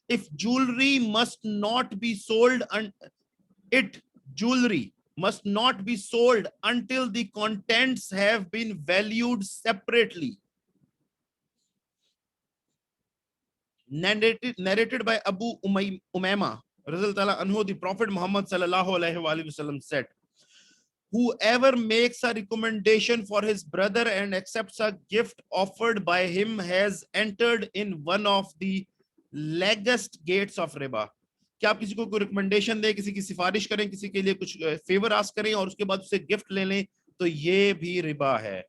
if jewelry must not be sold, jewelry must not be sold until the contents have been valued separately. Narrated by Abu Umayma, the Prophet Muhammad sallallahu alaihi wasallam said, whoever makes a recommendation for his brother and accepts a gift offered by him has entered in one of the largest gates of riba. क्या आप किसी को कोई recommendation दें, किसी की सिफारिश करें, किसी के लिए कुछ फेवर आस्क करें और उसके बाद उससे गिफ्ट ले लें, तो ये भी रिबा है.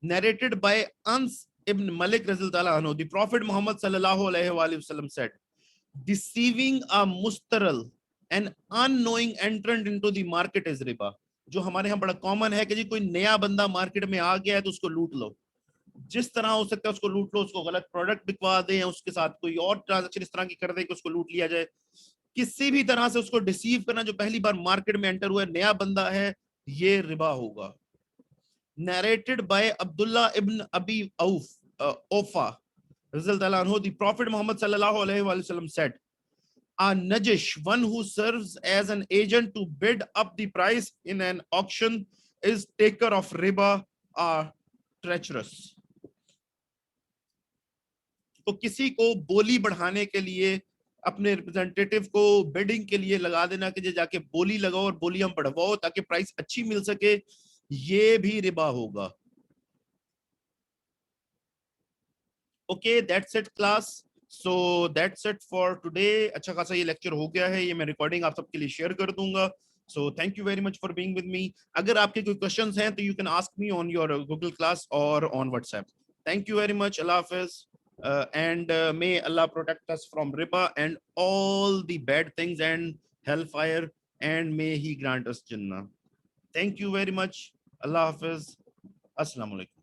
Narrated by Ans ibn Malik radhiyallahu anhu, the Prophet Muhammad sallallahu alaihi wasallam said, deceiving a mustaral, an unknowing entrant into the market is riba. जो हमारे यहाँ बड़ा कॉमन है कि जी कोई नया बंदा मार्केट में आ गया है तो उसको लूट लो, जिस तरह हो सकता है उसको लूट लो, उसको गलत प्रोडक्ट बिकवा दें, उसके साथ कोई और ट्रांजैक्शन इस तरह की कर दे कि उसको लूट लिया जाए. किसी भी तरह से उसको डिसीव करना, जो पहली बार मार्केट में एंटर हुआ है, नया बंदा है, ये रिबा होगा. Narrated by Abdullah ibn Abi Awfa, the Prophet Muhammad sallallahu alaihi wasallam said, a najish, one who serves as an agent to bid up the price in an auction, is taker of riba, are treacherous. तो किसी को बोली बढ़ाने के लिए अपने representative को bidding के लिए लगा देना कि जाके बोली लगाओ और बोली हम बढ़वाओ ताकि प्राइस अच्छी मिल सके, ये भी रिबा होगा. Okay, that's it class. So that's it for today. अच्छा खासा ये लेक्चर हो गया है, ये मैं रिकॉर्डिंग आप सबके लिए शेयर कर दूंगा. So thank you very much for being with me. अगर आपके कोई क्वेश्चंस हैं तो you can ask me on your Google class or on WhatsApp. Thank you very much. Allah Hafiz. And may Allah protect us from riba and all the bad things and hellfire, and may He grant us Jannah. Thank you very much. Allah Hafiz. Assalamu alaikum.